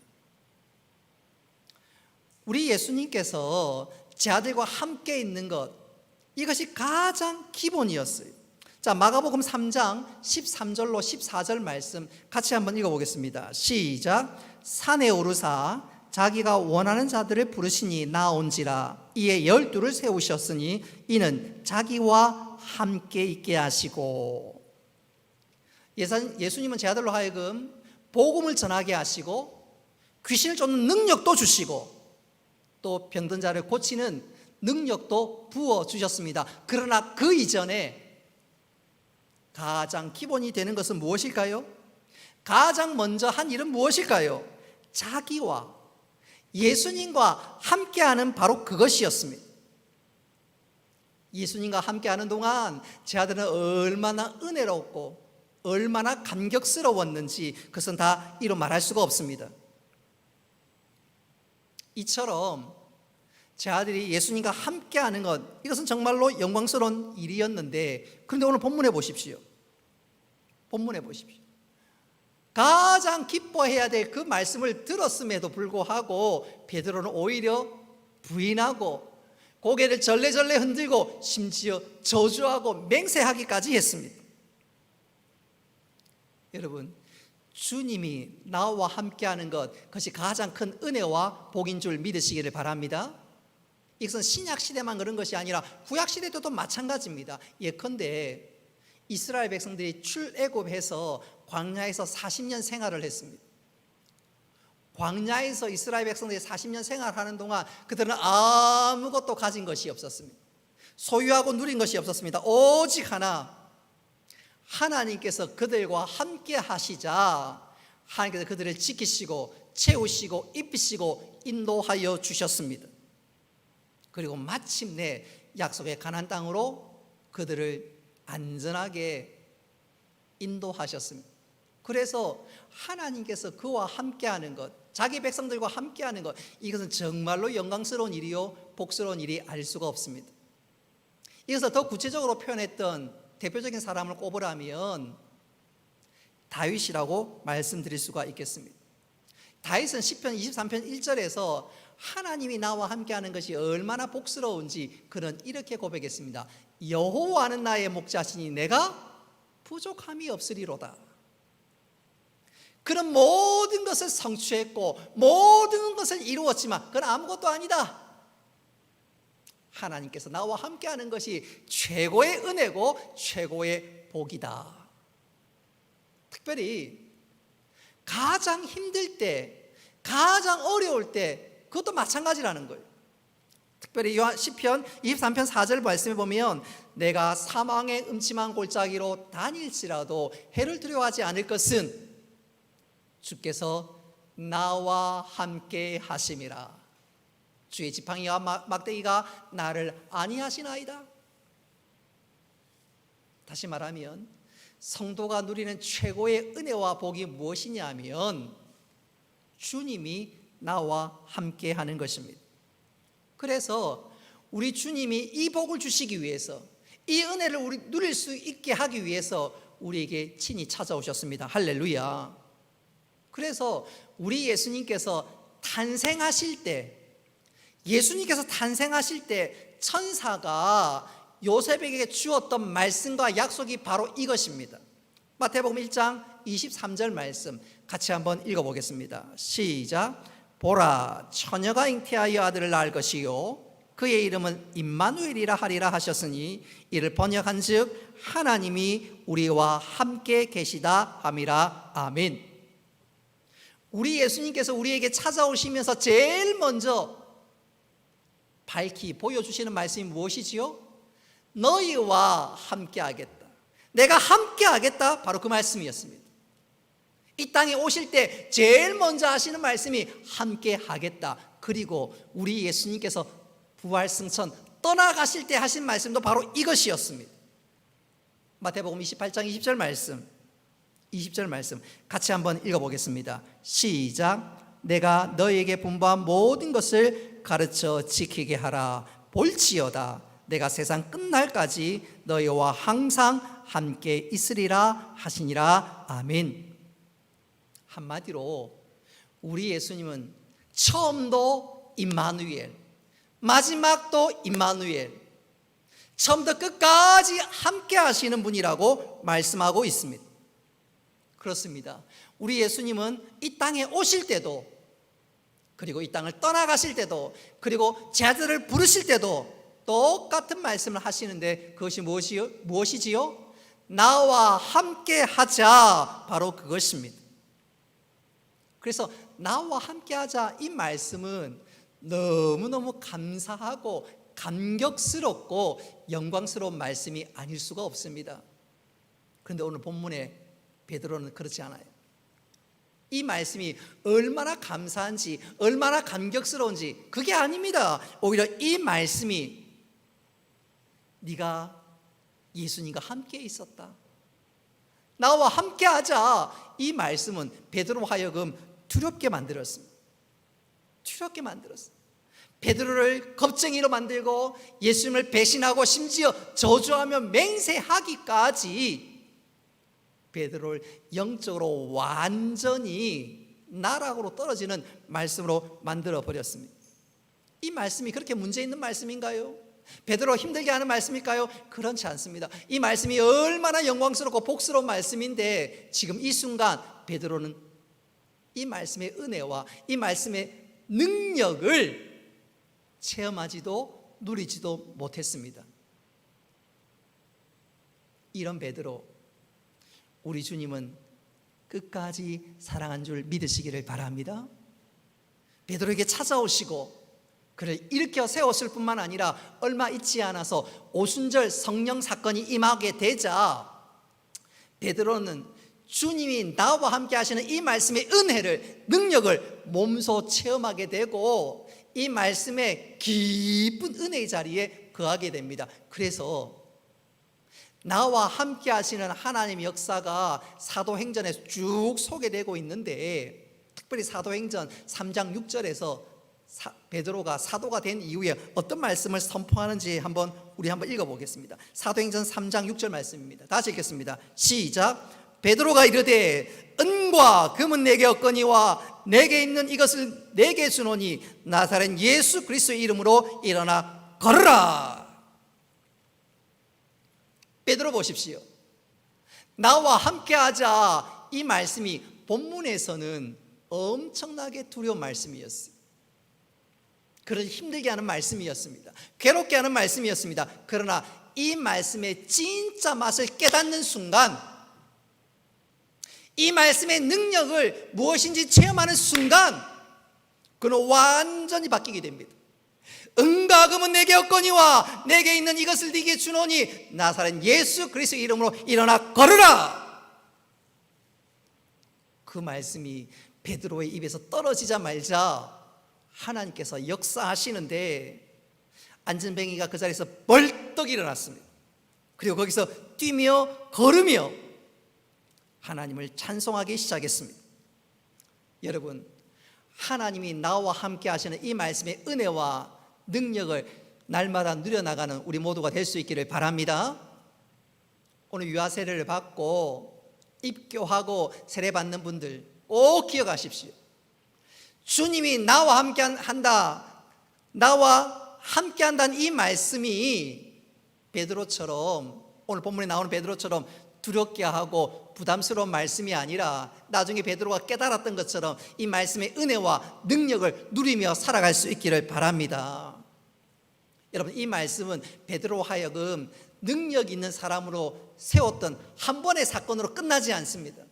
우리 예수님께서 제 아들과 함께 있는 것, 이것이 가장 기본이었어요. 자, 마가복음 3장 13절로 14절 말씀 같이 한번 읽어보겠습니다. 시작. 산에 오르사 자기가 원하는 자들을 부르시니 나온지라. 이에 12를 세우셨으니 이는 자기와 함께 있게 하시고. 예수님은 제 아들로 하여금 복음을 전하게 하시고 귀신을 쫓는 능력도 주시고 또 병든 자를 고치는 능력도 부어주셨습니다. 그러나 그 이전에 가장 기본이 되는 것은 무엇일까요? 가장 먼저 한 일은 무엇일까요? 자기와 예수님과 함께하는 바로 그것이었습니다. 예수님과 함께하는 동안 제 아들은 얼마나 은혜롭고 얼마나 감격스러웠는지 그것은 다 이루 말할 수가 없습니다. 이처럼 제 아들이 예수님과 함께하는 것, 이것은 정말로 영광스러운 일이었는데, 그런데 오늘 본문에 보십시오. 가장 기뻐해야 될 그 말씀을 들었음에도 불구하고 베드로는 오히려 부인하고 고개를 절레절레 흔들고 심지어 저주하고 맹세하기까지 했습니다. 여러분, 주님이 나와 함께하는 것, 그것이 가장 큰 은혜와 복인 줄 믿으시기를 바랍니다. 이것은 신약시대만 그런 것이 아니라 구약시대도 마찬가지입니다. 예컨대 이스라엘 백성들이 출애굽해서 광야에서 40년 생활을 했습니다. 광야에서 이스라엘 백성들이 40년 생활하는 동안 그들은 아무것도 가진 것이 없었습니다. 소유하고 누린 것이 없었습니다. 오직 하나, 하나님께서 그들과 함께 하시자 하나님께서 그들을 지키시고 채우시고 입히시고 인도하여 주셨습니다. 그리고 마침내 약속의 가나안 땅으로 그들을 안전하게 인도하셨습니다. 그래서 하나님께서 그와 함께하는 것, 자기 백성들과 함께하는 것, 이것은 정말로 영광스러운 일이요 복스러운 일이 아닐 수가 없습니다. 이것을 더 구체적으로 표현했던 대표적인 사람을 꼽으라면 다윗이라고 말씀드릴 수가 있겠습니다. 다윗은 시편 23편 1절에서 하나님이 나와 함께하는 것이 얼마나 복스러운지 그는 이렇게 고백했습니다. 여호와는 나의 목자시니 내가 부족함이 없으리로다. 그는 모든 것을 성취했고 모든 것을 이루었지만 그건 아무것도 아니다. 하나님께서 나와 함께하는 것이 최고의 은혜고 최고의 복이다. 특별히 가장 힘들 때, 가장 어려울 때 그것도 마찬가지라는 거예요. 특별히 시편 23편 4절 말씀에 보면 내가 사망의 음침한 골짜기로 다닐지라도 해를 두려워하지 않을 것은 주께서 나와 함께 하심이라. 주의 지팡이와 막대기가 나를 안위하시나이다. 다시 말하면 성도가 누리는 최고의 은혜와 복이 무엇이냐면 주님이 나와 함께 하는 것입니다. 그래서 우리 주님이 이 복을 주시기 위해서, 이 은혜를 우리 누릴 수 있게 하기 위해서 우리에게 친히 찾아오셨습니다. 할렐루야. 그래서 우리 예수님께서 탄생하실 때 천사가 요셉에게 주었던 말씀과 약속이 바로 이것입니다. 마태복음 1장 23절 말씀 같이 한번 읽어보겠습니다. 시작. 보라, 처녀가 잉태하여 아들을 낳을 것이요 그의 이름은 임마누엘이라 하리라 하셨으니 이를 번역한즉 하나님이 우리와 함께 계시다 함이라. 아멘. 우리 예수님께서 우리에게 찾아오시면서 제일 먼저 밝히 보여주시는 말씀이 무엇이지요? 너희와 함께 하겠다. 내가 함께 하겠다. 바로 그 말씀이었습니다. 이 땅에 오실 때 제일 먼저 하시는 말씀이 함께 하겠다. 그리고 우리 예수님께서 부활승천 떠나가실 때 하신 말씀도 바로 이것이었습니다. 마태복음 28장 20절 말씀 같이 한번 읽어보겠습니다. 시작. 내가 너희에게 분부한 모든 것을 가르쳐 지키게 하라. 볼지어다 내가 세상 끝날까지 너희와 항상 함께 있으리라 하시니라. 아멘. 한마디로 우리 예수님은 처음도 임마누엘, 마지막도 임마누엘, 처음부터 끝까지 함께 하시는 분이라고 말씀하고 있습니다. 그렇습니다. 우리 예수님은 이 땅에 오실 때도, 그리고 이 땅을 떠나가실 때도, 그리고 제자들을 부르실 때도 똑같은 말씀을 하시는데 그것이 무엇이지요? 나와 함께 하자. 바로 그것입니다. 그래서 나와 함께 하자 이 말씀은 너무너무 감사하고 감격스럽고 영광스러운 말씀이 아닐 수가 없습니다. 그런데 오늘 본문에 베드로는 그렇지 않아요. 이 말씀이 얼마나 감사한지, 얼마나 감격스러운지 그게 아닙니다. 오히려 이 말씀이 네가 예수님과 함께 있었다, 나와 함께 하자, 이 말씀은 베드로 하여금 두렵게 만들었습니다. 두렵게 만들었습니다. 베드로를 겁쟁이로 만들고 예수님을 배신하고 심지어 저주하며 맹세하기까지 베드로를 영적으로 완전히 나락으로 떨어지는 말씀으로 만들어 버렸습니다. 이 말씀이 그렇게 문제 있는 말씀인가요? 베드로 힘들게 하는 말씀일까요? 그렇지 않습니다. 이 말씀이 얼마나 영광스럽고 복스러운 말씀인데 지금 이 순간 베드로는 이 말씀의 은혜와 이 말씀의 능력을 체험하지도 누리지도 못했습니다. 이런 베드로, 우리 주님은 끝까지 사랑한 줄 믿으시기를 바랍니다. 베드로에게 찾아오시고 그를 일으켜 세웠을 뿐만 아니라 얼마 있지 않아서 오순절 성령 사건이 임하게 되자 베드로는 주님이 나와 함께 하시는 이 말씀의 은혜를, 능력을 몸소 체험하게 되고 이 말씀의 깊은 은혜의 자리에 거하게 됩니다. 그래서 나와 함께 하시는 하나님의 역사가 사도행전에 쭉 소개되고 있는데, 특별히 사도행전 3장 6절에서 베드로가 사도가 된 이후에 어떤 말씀을 선포하는지 우리 한번 읽어보겠습니다. 사도행전 3장 6절 말씀입니다. 다시 읽겠습니다. 시작. 베드로가 이르되 은과 금은 내게 없거니와 내게 있는 이것을 내게 주노니 나사렛 예수 그리스도의 이름으로 일어나 걸으라. 베드로 보십시오. 나와 함께하자, 이 말씀이 본문에서는 엄청나게 두려운 말씀이었어요. 그런 힘들게 하는 말씀이었습니다. 괴롭게 하는 말씀이었습니다. 그러나 이 말씀의 진짜 맛을 깨닫는 순간, 이 말씀의 능력을 무엇인지 체험하는 순간, 그는 완전히 바뀌게 됩니다. 은과 금은 내게 없거니와 내게 있는 이것을 네게 주노니 나사렛 예수 그리스도의 이름으로 일어나 걸으라. 그 말씀이 베드로의 입에서 떨어지자 말자 하나님께서 역사하시는데, 안전뱅이가 그 자리에서 벌떡 일어났습니다. 그리고 거기서 뛰며 걸으며 하나님을 찬송하기 시작했습니다. 여러분, 하나님이 나와 함께 하시는 이 말씀의 은혜와 능력을 날마다 누려나가는 우리 모두가 될 수 있기를 바랍니다. 오늘 유아 세례를 받고 입교하고 세례 받는 분들 꼭 기억하십시오. 주님이 나와 함께한다, 나와 함께한다는 이 말씀이 베드로처럼, 오늘 본문에 나오는 베드로처럼 두렵게 하고 부담스러운 말씀이 아니라 나중에 베드로가 깨달았던 것처럼 이 말씀의 은혜와 능력을 누리며 살아갈 수 있기를 바랍니다. 여러분, 이 말씀은 베드로 하여금 능력 있는 사람으로 세웠던 한 번의 사건으로 끝나지 않습니다.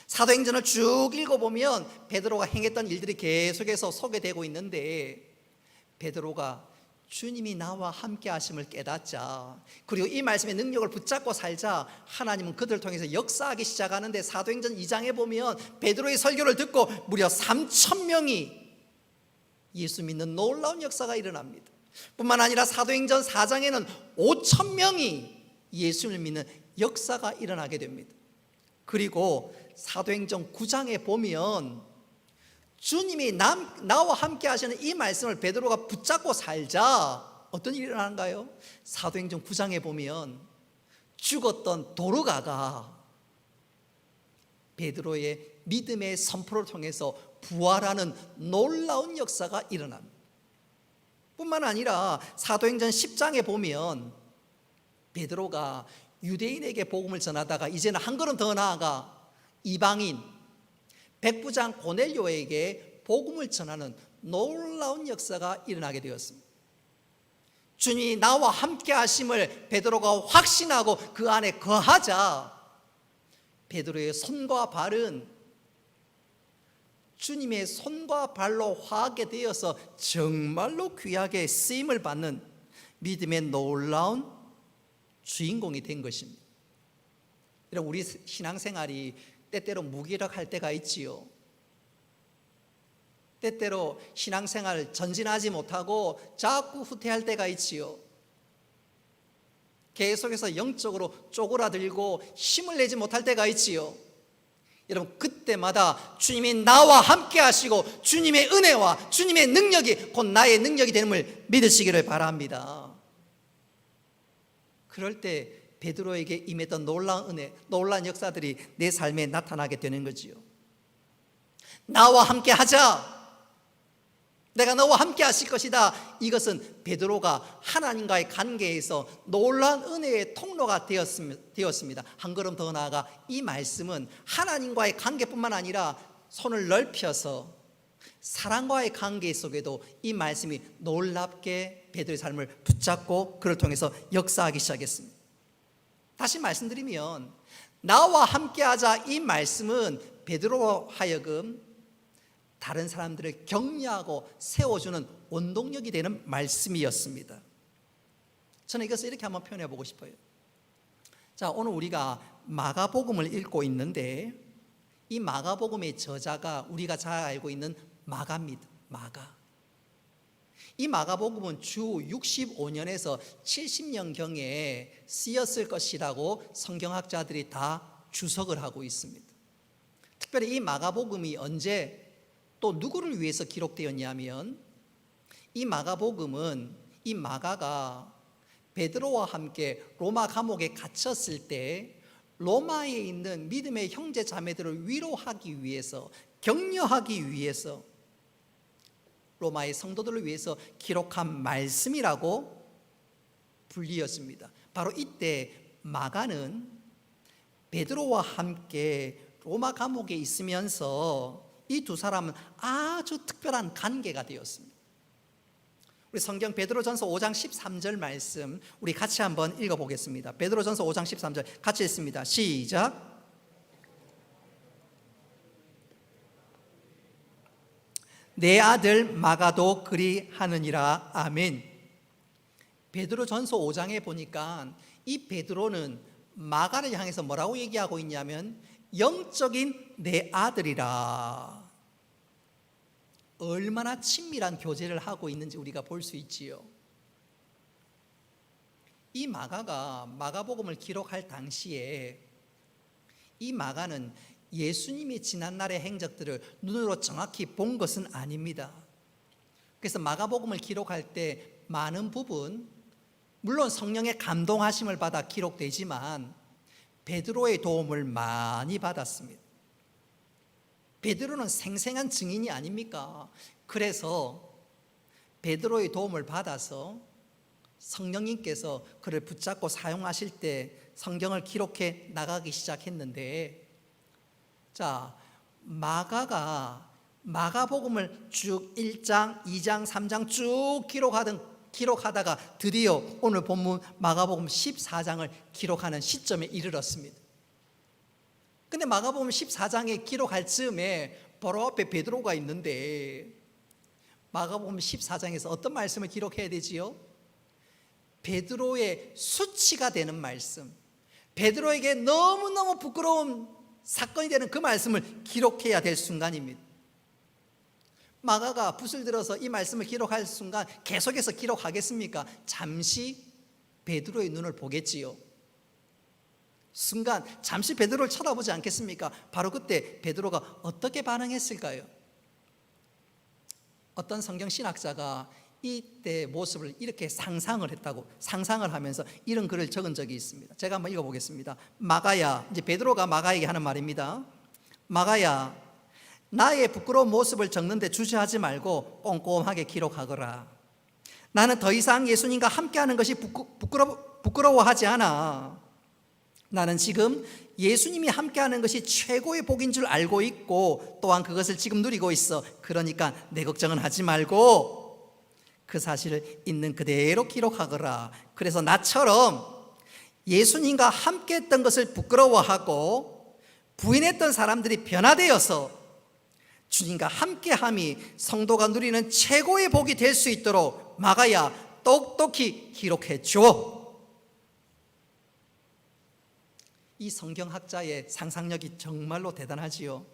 사도행전을 쭉 읽어보면 베드로가 행했던 일들이 계속해서 소개되고 있는데, 베드로가 주님이 나와 함께 하심을 깨닫자, 그리고 이 말씀의 능력을 붙잡고 살자, 하나님은 그들을 통해서 역사하기 시작하는데, 사도행전 2장에 보면 베드로의 설교를 듣고 무려 3,000명이 예수 믿는 놀라운 역사가 일어납니다. 뿐만 아니라 사도행전 4장에는 5,000명이 예수를 믿는 역사가 일어나게 됩니다. 그리고 사도행전 9장에 보면 주님이 나와 함께 하시는 이 말씀을 베드로가 붙잡고 살자, 어떤 일이 일어나는가요? 사도행전 9장에 보면 죽었던 도르가가 베드로의 믿음의 선포를 통해서 부활하는 놀라운 역사가 일어납니다. 뿐만 아니라 사도행전 10장에 보면 베드로가 유대인에게 복음을 전하다가 이제는 한 걸음 더 나아가 이방인 백부장 고넬료에게 복음을 전하는 놀라운 역사가 일어나게 되었습니다. 주님이 나와 함께 하심을 베드로가 확신하고 그 안에 거하자, 베드로의 손과 발은 주님의 손과 발로 화하게 되어서 정말로 귀하게 쓰임을 받는 믿음의 놀라운 주인공이 된 것입니다. 여러분, 우리 신앙생활이 때때로 무기력할 때가 있지요. 때때로 신앙생활 전진하지 못하고 자꾸 후퇴할 때가 있지요. 계속해서 영적으로 쪼그라들고 힘을 내지 못할 때가 있지요. 여러분, 그때마다 주님이 나와 함께 하시고 주님의 은혜와 주님의 능력이 곧 나의 능력이 됨을 믿으시기를 바랍니다. 그럴 때 베드로에게 임했던 놀라운 은혜, 놀라운 역사들이 내 삶에 나타나게 되는 거지요. 나와 함께 하자, 내가 너와 함께 하실 것이다. 이것은 베드로가 하나님과의 관계에서 놀라운 은혜의 통로가 되었습니다. 한 걸음 더 나아가 이 말씀은 하나님과의 관계뿐만 아니라 손을 넓혀서 사랑과의 관계 속에도 이 말씀이 놀랍게 베드로의 삶을 붙잡고 그를 통해서 역사하기 시작했습니다. 다시 말씀드리면 나와 함께하자, 이 말씀은 베드로로 하여금 다른 사람들을 격려하고 세워주는 원동력이 되는 말씀이었습니다. 저는 이것을 이렇게 한번 표현해 보고 싶어요. 자, 오늘 우리가 마가복음을 읽고 있는데 이 마가복음의 저자가 우리가 잘 알고 있는 마가입니다. 마가. 이 마가복음은 주 65년에서 70년경에 쓰였을 것이라고 성경학자들이 다 주석을 하고 있습니다. 특별히 이 마가복음이 언제 또 누구를 위해서 기록되었냐면, 이 마가복음은 이 마가가 베드로와 함께 로마 감옥에 갇혔을 때 로마에 있는 믿음의 형제 자매들을 위로하기 위해서, 격려하기 위해서, 로마의 성도들을 위해서 기록한 말씀이라고 불리었습니다. 바로 이때 마가는 베드로와 함께 로마 감옥에 있으면서 이 두 사람은 아주 특별한 관계가 되었습니다. 우리 성경 베드로전서 5장 13절 말씀 우리 같이 한번 읽어보겠습니다. 베드로전서 5장 13절 같이 읽습니다. 시작. 내 아들 마가도 그리하느니라. 아멘. 베드로전서 5장에 보니까 이 베드로는 마가를 향해서 뭐라고 얘기하고 있냐면 영적인 내 아들이라. 얼마나 친밀한 교제를 하고 있는지 우리가 볼 수 있지요. 이 마가가 마가복음을 기록할 당시에 이 마가는 예수님이 지난날의 행적들을 눈으로 정확히 본 것은 아닙니다. 그래서 마가복음을 기록할 때 많은 부분, 물론 성령의 감동하심을 받아 기록되지만 베드로의 도움을 많이 받았습니다. 베드로는 생생한 증인이 아닙니까? 그래서 베드로의 도움을 받아서 성령님께서 그를 붙잡고 사용하실 때 성경을 기록해 나가기 시작했는데, 자, 마가가 마가복음을 쭉 1장, 2장, 3장 쭉 기록하다가 드디어 오늘 본문 마가복음 14장을 기록하는 시점에 이르렀습니다. 근데 마가복음 14장에 기록할 즈음에 바로 앞에 베드로가 있는데 마가복음 14장에서 어떤 말씀을 기록해야 되지요? 베드로의 수치가 되는 말씀, 베드로에게 너무너무 부끄러운 사건이 되는 그 말씀을 기록해야 될 순간입니다. 마가가 붓을 들어서 이 말씀을 기록할 순간 계속해서 기록하겠습니까? 잠시 베드로의 눈을 보겠지요. 순간 잠시 베드로를 쳐다보지 않겠습니까? 바로 그때 베드로가 어떻게 반응했을까요? 어떤 성경 신학자가 이때 모습을 이렇게 상상을 하면서 이런 글을 적은 적이 있습니다. 제가 한번 읽어보겠습니다. 마가야, 이제 베드로가 마가에게 하는 말입니다. 마가야, 나의 부끄러운 모습을 적는데 주저하지 말고 꼼꼼하게 기록하거라. 나는 더 이상 예수님과 함께하는 것이 부끄러워하지 않아. 나는 지금 예수님이 함께하는 것이 최고의 복인 줄 알고 있고 또한 그것을 지금 누리고 있어. 그러니까 내 걱정은 하지 말고 그 사실을 있는 그대로 기록하거라. 그래서 나처럼 예수님과 함께했던 것을 부끄러워하고 부인했던 사람들이 변화되어서 주님과 함께함이 성도가 누리는 최고의 복이 될 수 있도록 마가야 똑똑히 기록해 줘. 이 성경학자의 상상력이 정말로 대단하지요.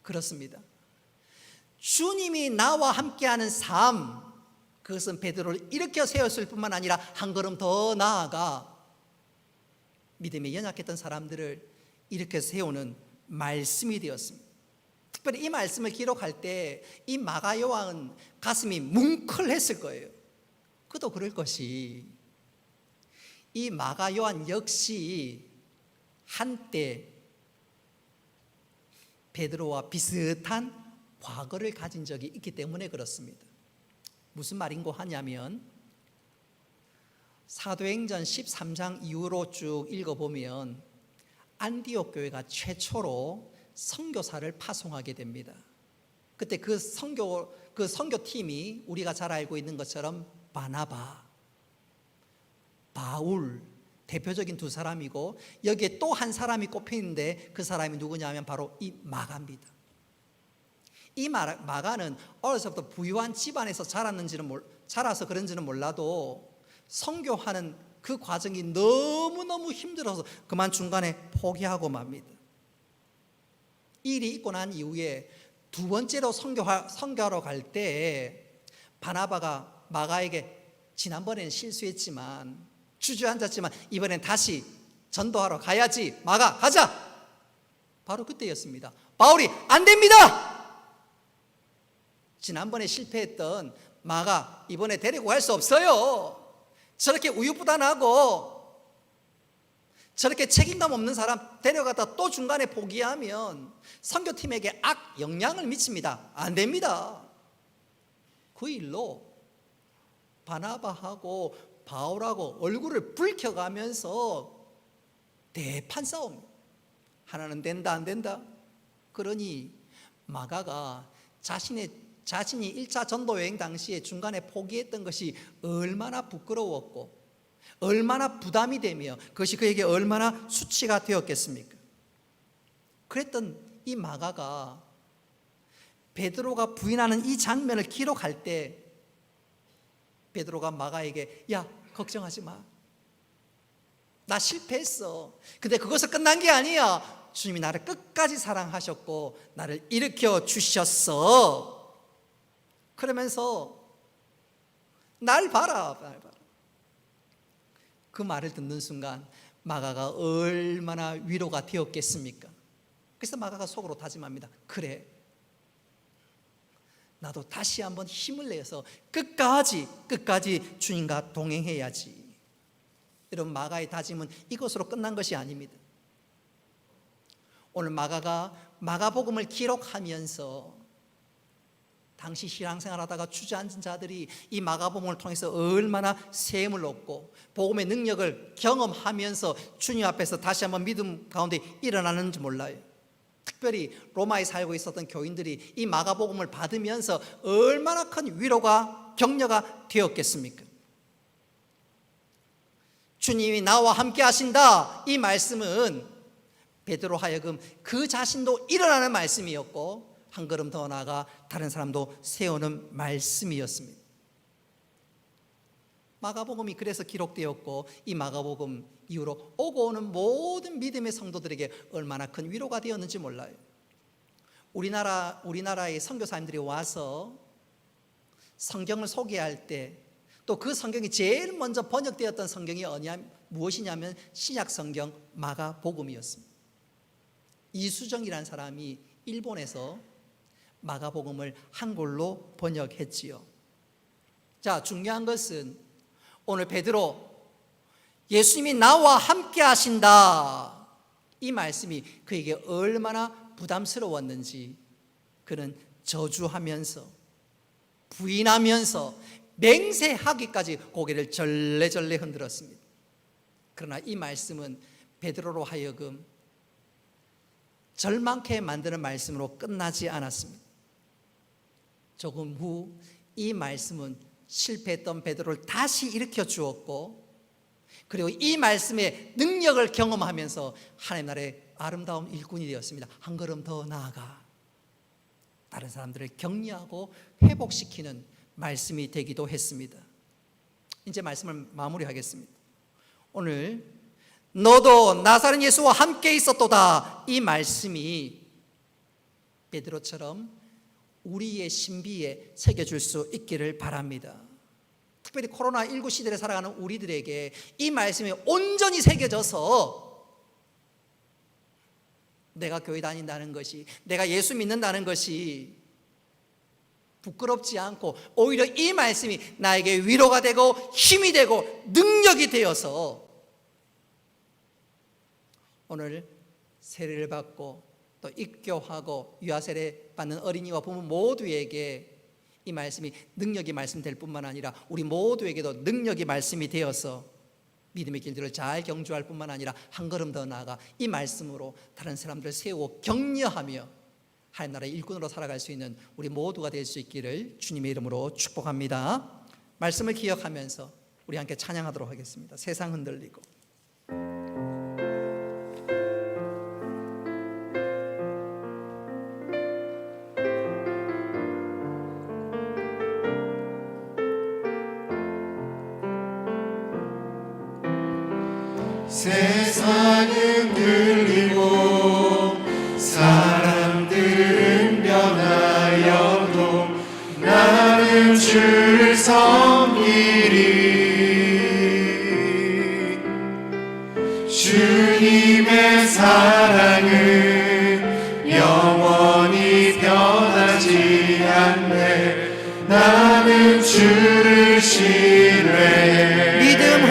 그렇습니다. 주님이 나와 함께하는 삶, 그것은 베드로를 일으켜 세웠을 뿐만 아니라 한 걸음 더 나아가 믿음에 연약했던 사람들을 일으켜 세우는 말씀이 되었습니다. 특별히 이 말씀을 기록할 때 이 마가 요한은 가슴이 뭉클했을 거예요. 그도 그럴 것이 이 마가 요한 역시 한때 베드로와 비슷한 과거를 가진 적이 있기 때문에 그렇습니다. 무슨 말인고 하냐면 사도행전 13장 이후로 쭉 읽어보면 안디옥 교회가 최초로 선교사를 파송하게 됩니다. 그때 그 선교팀이 우리가 잘 알고 있는 것처럼 바나바, 바울 대표적인 두 사람이고 여기에 또 한 사람이 꼽히는데 그 사람이 누구냐면 바로 이 마가입니다. 이 마가는 어려서부터 부유한 집안에서 자라서 그런지는 몰라도 선교하는 그 과정이 너무너무 힘들어서 그만 중간에 포기하고 맙니다. 이 일이 있고 난 이후에 두 번째로 선교하러 갈 때 바나바가 마가에게 지난번에는 실수했지만 주저앉았지만 이번엔 다시 전도하러 가야지, 마가 가자. 바로 그때였습니다. 바울이 안 됩니다. 지난번에 실패했던 마가 이번에 데리고 갈 수 없어요. 저렇게 우유부단하고 저렇게 책임감 없는 사람 데려가다 또 중간에 포기하면 선교팀에게 악 영향을 미칩니다. 안 됩니다. 그 일로 바나바하고 바울하고 얼굴을 붉혀가면서 대판 싸움. 하나는 된다 안 된다. 그러니 마가가 자신이 1차 전도 여행 당시에 중간에 포기했던 것이 얼마나 부끄러웠고 얼마나 부담이 되며 그것이 그에게 얼마나 수치가 되었겠습니까? 그랬던 이 마가가 베드로가 부인하는 이 장면을 기록할 때 베드로가 마가에게 야, 걱정하지 마. 나 실패했어. 근데 그것은 끝난 게 아니야. 주님이 나를 끝까지 사랑하셨고 나를 일으켜 주셨어. 그러면서 날 봐라. 그 말을 듣는 순간 마가가 얼마나 위로가 되었겠습니까? 그래서 마가가 속으로 다짐합니다. 그래, 나도 다시 한번 힘을 내서 끝까지 주님과 동행해야지. 여러분, 마가의 다짐은 이것으로 끝난 것이 아닙니다. 오늘 마가가 마가복음을 기록하면서 당시 신앙생활하다가 주저앉은 자들이 이 마가복음을 통해서 얼마나 세움을 얻고 복음의 능력을 경험하면서 주님 앞에서 다시 한번 믿음 가운데 일어나는지 몰라요. 특별히 로마에 살고 있었던 교인들이 이 마가복음을 받으면서 얼마나 큰 위로가 격려가 되었겠습니까? 주님이 나와 함께 하신다, 이 말씀은 베드로 하여금 그 자신도 일어나는 말씀이었고 한 걸음 더 나아가 다른 사람도 세우는 말씀이었습니다. 마가복음이 그래서 기록되었고 이 마가복음 이후로 오고 오는 모든 믿음의 성도들에게 얼마나 큰 위로가 되었는지 몰라요. 우리나라의 선교사님들이 와서 성경을 소개할 때 또 그 성경이 제일 먼저 번역되었던 성경이 무엇이냐면 신약 성경 마가복음이었습니다. 이수정이라는 사람이 일본에서 마가복음을 한글로 번역했지요. 자, 중요한 것은 오늘 베드로, 예수님이 나와 함께 하신다, 이 말씀이 그에게 얼마나 부담스러웠는지 그는 저주하면서 부인하면서 맹세하기까지 고개를 절레절레 흔들었습니다. 그러나 이 말씀은 베드로로 하여금 절망케 만드는 말씀으로 끝나지 않았습니다. 조금 후 이 말씀은 실패했던 베드로를 다시 일으켜 주었고, 그리고 이 말씀의 능력을 경험하면서 하나님 나라의 아름다운 일꾼이 되었습니다. 한 걸음 더 나아가 다른 사람들을 격려하고 회복시키는 말씀이 되기도 했습니다. 이제 말씀을 마무리하겠습니다. 오늘 너도 나사렛 예수와 함께 있었도다, 이 말씀이 베드로처럼 우리의 신비에 새겨줄 수 있기를 바랍니다. 특별히 코로나19 시대를 살아가는 우리들에게 이 말씀이 온전히 새겨져서 내가 교회 다닌다는 것이, 내가 예수 믿는다는 것이 부끄럽지 않고 오히려 이 말씀이 나에게 위로가 되고 힘이 되고 능력이 되어서 오늘 세례를 받고 또 입교하고 유아세례 받는 어린이와 부모 모두에게 이 말씀이 능력이 말씀될 뿐만 아니라 우리 모두에게도 능력이 말씀이 되어서 믿음의 길들을 잘 경주할 뿐만 아니라 한 걸음 더 나아가 이 말씀으로 다른 사람들을 세우고 격려하며 하나님 나라의 일꾼으로 살아갈 수 있는 우리 모두가 될 수 있기를 주님의 이름으로 축복합니다. 말씀을 기억하면서 우리 함께 찬양하도록 하겠습니다. 세상 흔들리고 세상은 들리고 사람들은 변하여도 나는 주를 섬기리. 주님의 사랑은 영원히 변하지 않네. 나는 주를 신뢰해. 믿음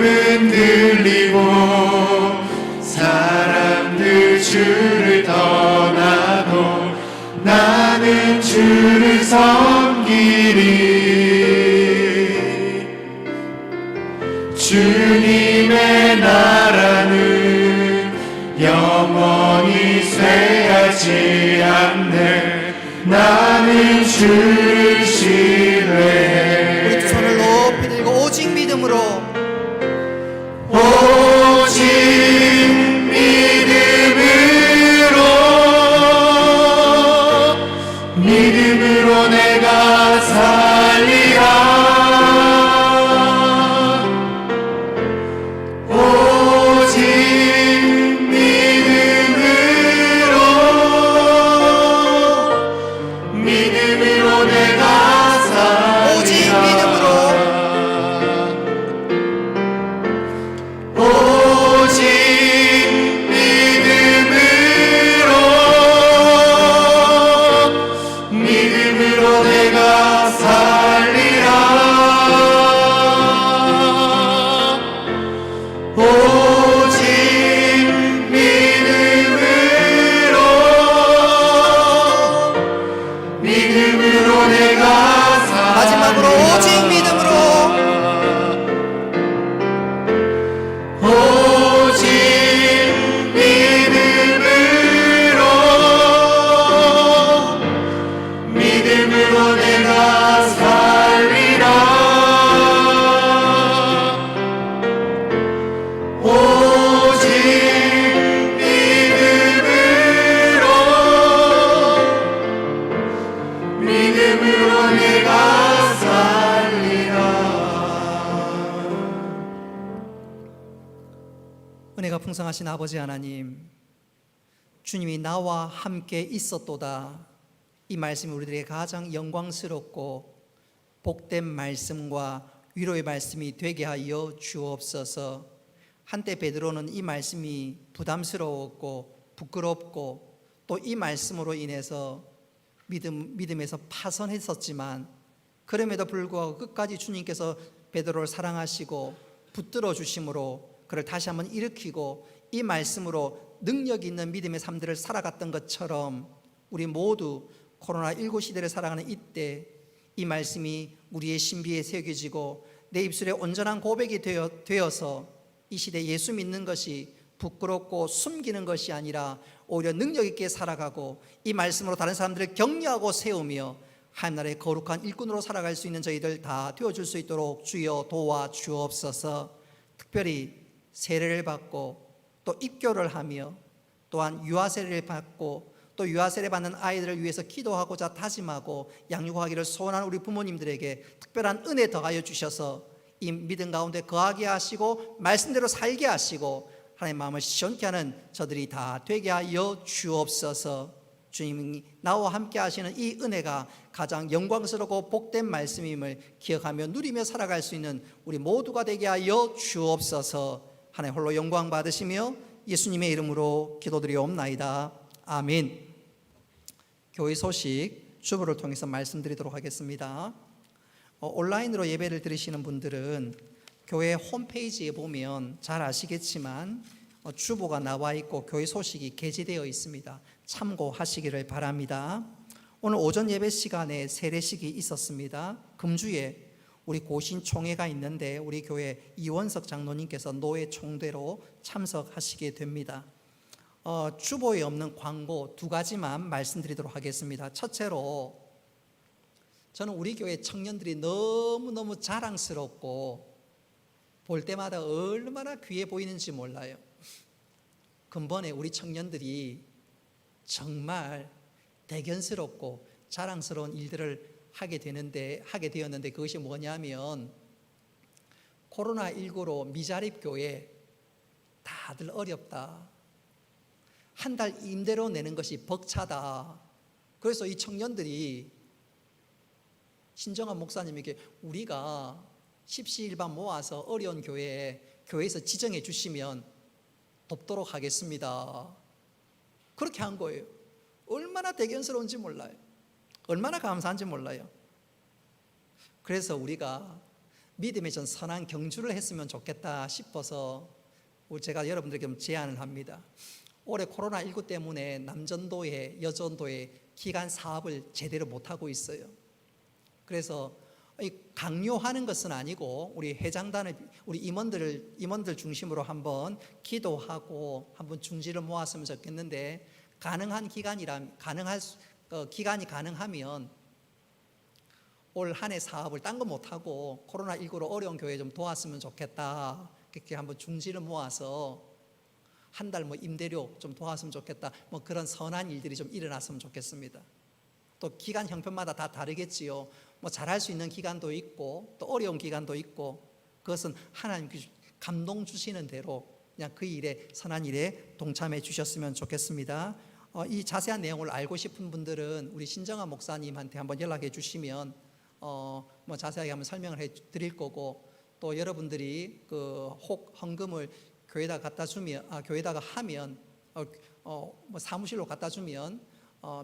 흔들리고 사람들 주를 떠나도 나는 주를 섬기리. 주님의 나라는 영원히 쇠하지 않네. 나는 주를 신뢰해. 우리 두 손을 높이 들고 오직 믿음으로, 오직 믿음으로 내가 살리라. 오직 믿음으로 내가 살리라. 오직 믿음으로, 오직 믿음으로 내가 살리라. 오직 믿음으로 내가 살리라. 마지막으로 오직 믿음으로, 오직 믿음으로 내가 살리라. 오직 믿음으로 내가 살리라. 은혜가 풍성하신 아버지 하나님, 주님이 나와 함께 있었도다. 이 말씀이 우리들에게 가장 영광스럽고 복된 말씀과 위로의 말씀이 되게 하여 주옵소서. 한때 베드로는 이 말씀이 부담스러웠고 부끄럽고 또 이 말씀으로 인해서 믿음에서 파선했었지만, 그럼에도 불구하고 끝까지 주님께서 베드로를 사랑하시고 붙들어 주심으로 그를 다시 한번 일으키고 이 말씀으로 능력 있는 믿음의 삶들을 살아갔던 것처럼, 우리 모두 코로나19 시대를 살아가는 이때 이 말씀이 우리의 신비에 새겨지고 내 입술에 온전한 고백이 되어서 이 시대에 예수 믿는 것이 부끄럽고 숨기는 것이 아니라 오히려 능력 있게 살아가고 이 말씀으로 다른 사람들을 격려하고 세우며 하나님 나라의 거룩한 일꾼으로 살아갈 수 있는 저희들 다 되어줄 수 있도록 주여 도와주옵소서. 특별히 세례를 받고 또 입교를 하며 또한 유아세례를 받고 또 유아세례 받는 아이들을 위해서 기도하고자 다짐하고 양육하기를 소원하는 우리 부모님들에게 특별한 은혜 더하여 주셔서 이 믿음 가운데 거하게 하시고 말씀대로 살게 하시고 하나님의 마음을 시원케 하는 저들이 다 되게 하여 주옵소서. 주님이 나와 함께 하시는 이 은혜가 가장 영광스럽고 복된 말씀임을 기억하며 누리며 살아갈 수 있는 우리 모두가 되게 하여 주옵소서. 하나님 홀로 영광 받으시며 예수님의 이름으로 기도드리옵나이다. 아멘. 교회 소식 주보를 통해서 말씀드리도록 하겠습니다. 온라인으로 예배를 드리시는 분들은 교회 홈페이지에 보면 잘 아시겠지만 주보가 나와 있고 교회 소식이 게재되어 있습니다. 참고하시기를 바랍니다. 오늘 오전 예배 시간에 세례식이 있었습니다. 금주에 우리 고신총회가 있는데 우리 교회 이원석 장로님께서 노회 총대로 참석하시게 됩니다. 주보에 없는 광고 두 가지만 말씀드리도록 하겠습니다. 첫째로, 저는 우리 교회 청년들이 너무너무 자랑스럽고 볼 때마다 얼마나 귀해 보이는지 몰라요. 근본에 우리 청년들이 정말 대견스럽고 자랑스러운 일들을 하게 되었는데 그것이 뭐냐면, 코로나19로 미자립 교회 다들 어렵다, 한 달 임대료 내는 것이 벅차다, 그래서 이 청년들이 신정한 목사님에게 우리가 십시일반 모아서 어려운 교회에서 지정해 주시면 돕도록 하겠습니다. 그렇게 한 거예요. 얼마나 대견스러운지 몰라요. 얼마나 감사한지 몰라요. 그래서 우리가 믿음의 전 선한 경주를 했으면 좋겠다 싶어서 제가 여러분들에게 좀 제안을 합니다. 올해 코로나19 때문에 남전도회, 여전도회 기간 사업을 제대로 못하고 있어요. 그래서 강요하는 것은 아니고 우리 회장단을, 우리 임원들 중심으로 한번 기도하고 한번 중지를 모았으면 좋겠는데, 기간이 가능하면 올 한 해 사업을 딴 거 못하고 코로나19로 어려운 교회 좀 도왔으면 좋겠다. 그렇게 한번 중지를 모아서 한 달 임대료 좀 도왔으면 좋겠다. 그런 선한 일들이 좀 일어났으면 좋겠습니다. 또 기간 형편마다 다 다르겠지요. 잘할 수 있는 기간도 있고 또 어려운 기간도 있고, 그것은 하나님께서 감동 주시는 대로 그냥 그 일에, 선한 일에 동참해 주셨으면 좋겠습니다. 이 자세한 내용을 알고 싶은 분들은 우리 신정아 목사님한테 한번 연락해 주시면 자세하게 한번 설명을 해 드릴 거고, 또 여러분들이 혹 헌금을 교회다가 하면 사무실로 갖다 주면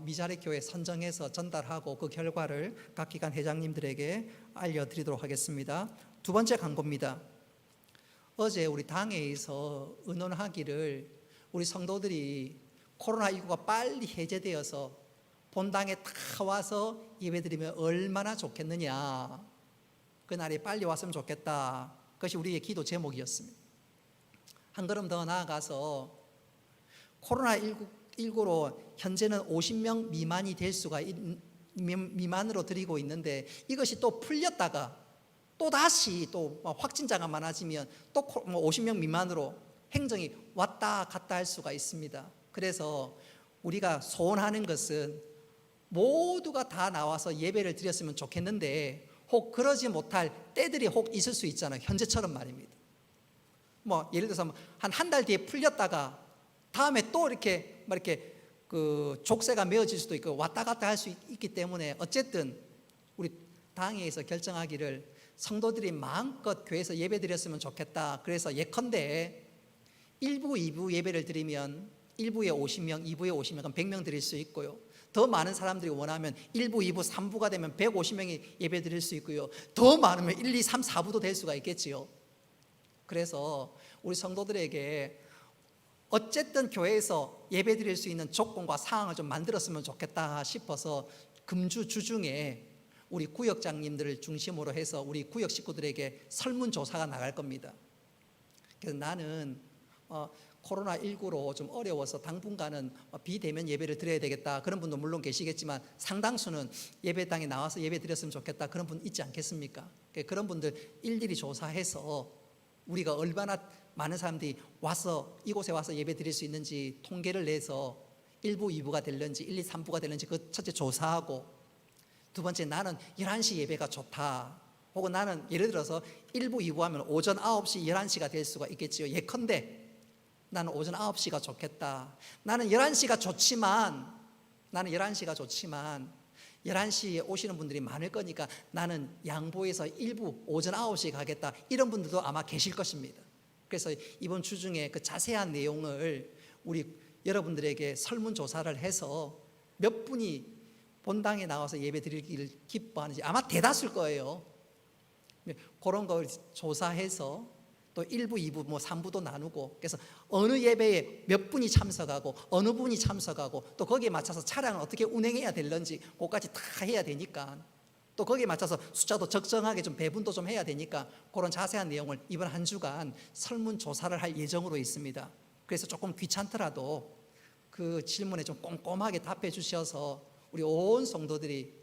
미자립 교회 선정해서 전달하고 그 결과를 각 기관 회장님들에게 알려드리도록 하겠습니다. 두 번째 광고입니다. 어제 우리 당회에서 의논하기를 우리 성도들이 코로나19가 빨리 해제되어서 본당에 다 와서 예배드리면 얼마나 좋겠느냐, 그날이 빨리 왔으면 좋겠다. 그것이 우리의 기도 제목이었습니다. 한 걸음 더 나아가서 코로나19로 현재는 50명 미만이 될 수가 미만으로 드리고 있는데, 이것이 또 풀렸다가 또 다시 또 확진자가 많아지면 또 50명 미만으로 행정이 왔다 갔다 할 수가 있습니다. 그래서 우리가 소원하는 것은 모두가 다 나와서 예배를 드렸으면 좋겠는데, 혹 그러지 못할 때들이 혹 있을 수 있잖아요. 현재처럼 말입니다. 예를 들어서 한 달 뒤에 풀렸다가 다음에 또 이렇게 족쇄가 메어질 수도 있고 왔다 갔다 할 수 있기 때문에, 어쨌든 우리 당회에서 결정하기를 성도들이 마음껏 교회에서 예배 드렸으면 좋겠다. 그래서 예컨대 1부, 2부 예배를 드리면 1부에 50명, 2부에 50명, 그럼 100명 드릴 수 있고요. 더 많은 사람들이 원하면 1부, 2부, 3부가 되면 150명이 예배 드릴 수 있고요. 더 많으면 1, 2, 3, 4부도 될 수가 있겠지요. 그래서 우리 성도들에게 어쨌든 교회에서 예배 드릴 수 있는 조건과 상황을 좀 만들었으면 좋겠다 싶어서 금주 주중에 우리 구역장님들을 중심으로 해서 우리 구역 식구들에게 설문조사가 나갈 겁니다. 그래서 나는 코로나19로 좀 어려워서 당분간은 비대면 예배를 드려야 되겠다, 그런 분도 물론 계시겠지만 상당수는 예배당에 나와서 예배 드렸으면 좋겠다, 그런 분 있지 않겠습니까? 그런 분들 일일이 조사해서 우리가 얼마나 많은 사람들이 와서 이곳에 와서 예배 드릴 수 있는지 통계를 내서 1부, 2부가 될는지 1, 2, 3부가 될는지 그 첫째 조사하고, 두 번째 나는 11시 예배가 좋다, 혹은 나는 예를 들어서 1부, 2부 하면 오전 9시, 11시가 될 수가 있겠지요. 예컨대 나는 오전 9시가 좋겠다. 나는 11시가 좋지만 11시에 오시는 분들이 많을 거니까 나는 양보해서 1부 오전 9시에 가겠다, 이런 분들도 아마 계실 것입니다. 그래서 이번 주 중에 그 자세한 내용을 우리 여러분들에게 설문조사를 해서 몇 분이 본당에 나와서 예배 드리기를 기뻐하는지, 아마 대다수일 거예요. 그런 걸 조사해서 또 1부, 2부, 3부도 나누고, 그래서 어느 예배에 몇 분이 참석하고 어느 분이 참석하고 또 거기에 맞춰서 차량을 어떻게 운행해야 되는지 그것까지 다 해야 되니까, 또 거기에 맞춰서 숫자도 적정하게 좀 배분도 좀 해야 되니까, 그런 자세한 내용을 이번 한 주간 설문조사를 할 예정으로 있습니다. 그래서 조금 귀찮더라도 그 질문에 좀 꼼꼼하게 답해 주셔서 우리 온 성도들이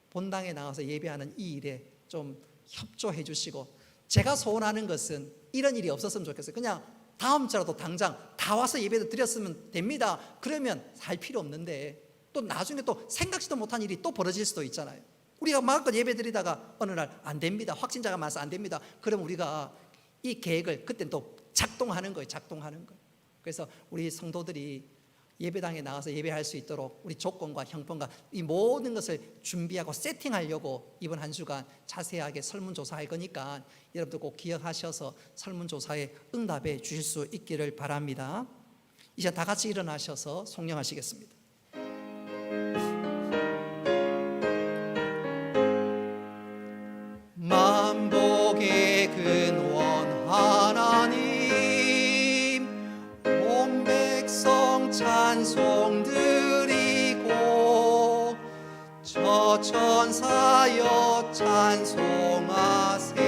본당에 나와서 예배하는 이 일에 좀 협조해 주시고, 제가 소원하는 것은 이런 일이 없었으면 좋겠어요. 그냥 다음 주라도 당장 다 와서 예배를 드렸으면 됩니다. 그러면 할 필요 없는데, 또 나중에 또 생각지도 못한 일이 또 벌어질 수도 있잖아요. 우리가 마음껏 예배 드리다가 어느 날 안 됩니다, 확진자가 많아서 안 됩니다. 그럼 우리가 이 계획을 그때 또 작동하는 거예요. 그래서 우리 성도들이 예배당에 나가서 예배할 수 있도록 우리 조건과 형편과 이 모든 것을 준비하고 세팅하려고 이번 한 주간 자세하게 설문조사할 거니까 여러분들 꼭 기억하셔서 설문조사에 응답해 주실 수 있기를 바랍니다. 이제 다 같이 일어나셔서 송령하시겠습니다. 만복의 근원 하나님, 온 백성 찬송 드리고 저 천사여 찬송하세.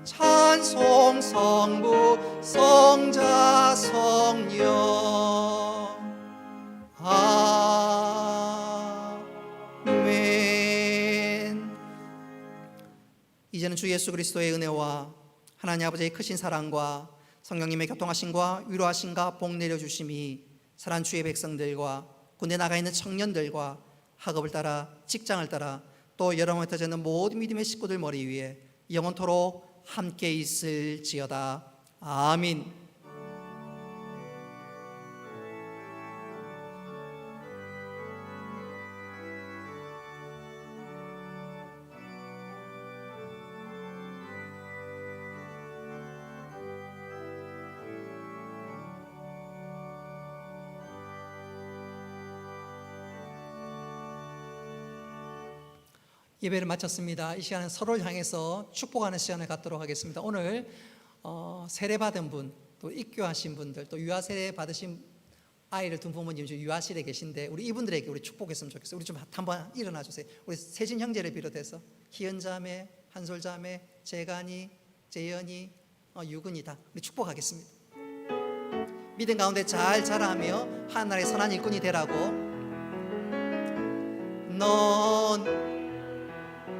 찬송 성부 성자 성령. 아멘. 이제는 주 예수 그리스도의 은혜와 하나님 아버지의 크신 사랑과 성령님의 교통하심과 위로하심과 복 내려주심이 사랑하는 주의 백성들과 군대 나가 있는 청년들과 학업을 따라 직장을 따라 또 여러 명에 터지는 모든 믿음의 식구들 머리 위에 영원토록 함께 있을지어다. 아멘. 예배를 마쳤습니다. 이 시간은 서로를 향해서 축복하는 시간을 갖도록 하겠습니다. 오늘 세례받은 분, 또 입교하신 분들, 또 유아 세례 받으신 아이를 둔 부모님 중 유아실에 계신데 우리 이분들에게 우리 축복했으면 좋겠어요. 우리 좀 한번 일어나 주세요. 우리 세진 형제를 비롯해서 희연 자매, 한솔 자매, 재간이, 재연이, 유근이 다 우리 축복하겠습니다. 믿음 가운데 잘 자라며 하나님의 선한 일꾼이 되라고. 넌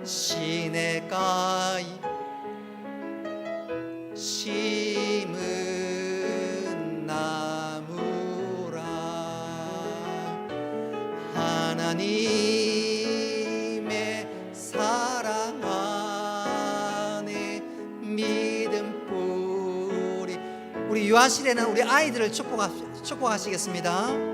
시냇가에 심은 나무라. 하나님의 사랑 안에 믿음 뿌리. 우리 유아실에는 우리 아이들을 축복하시겠습니다.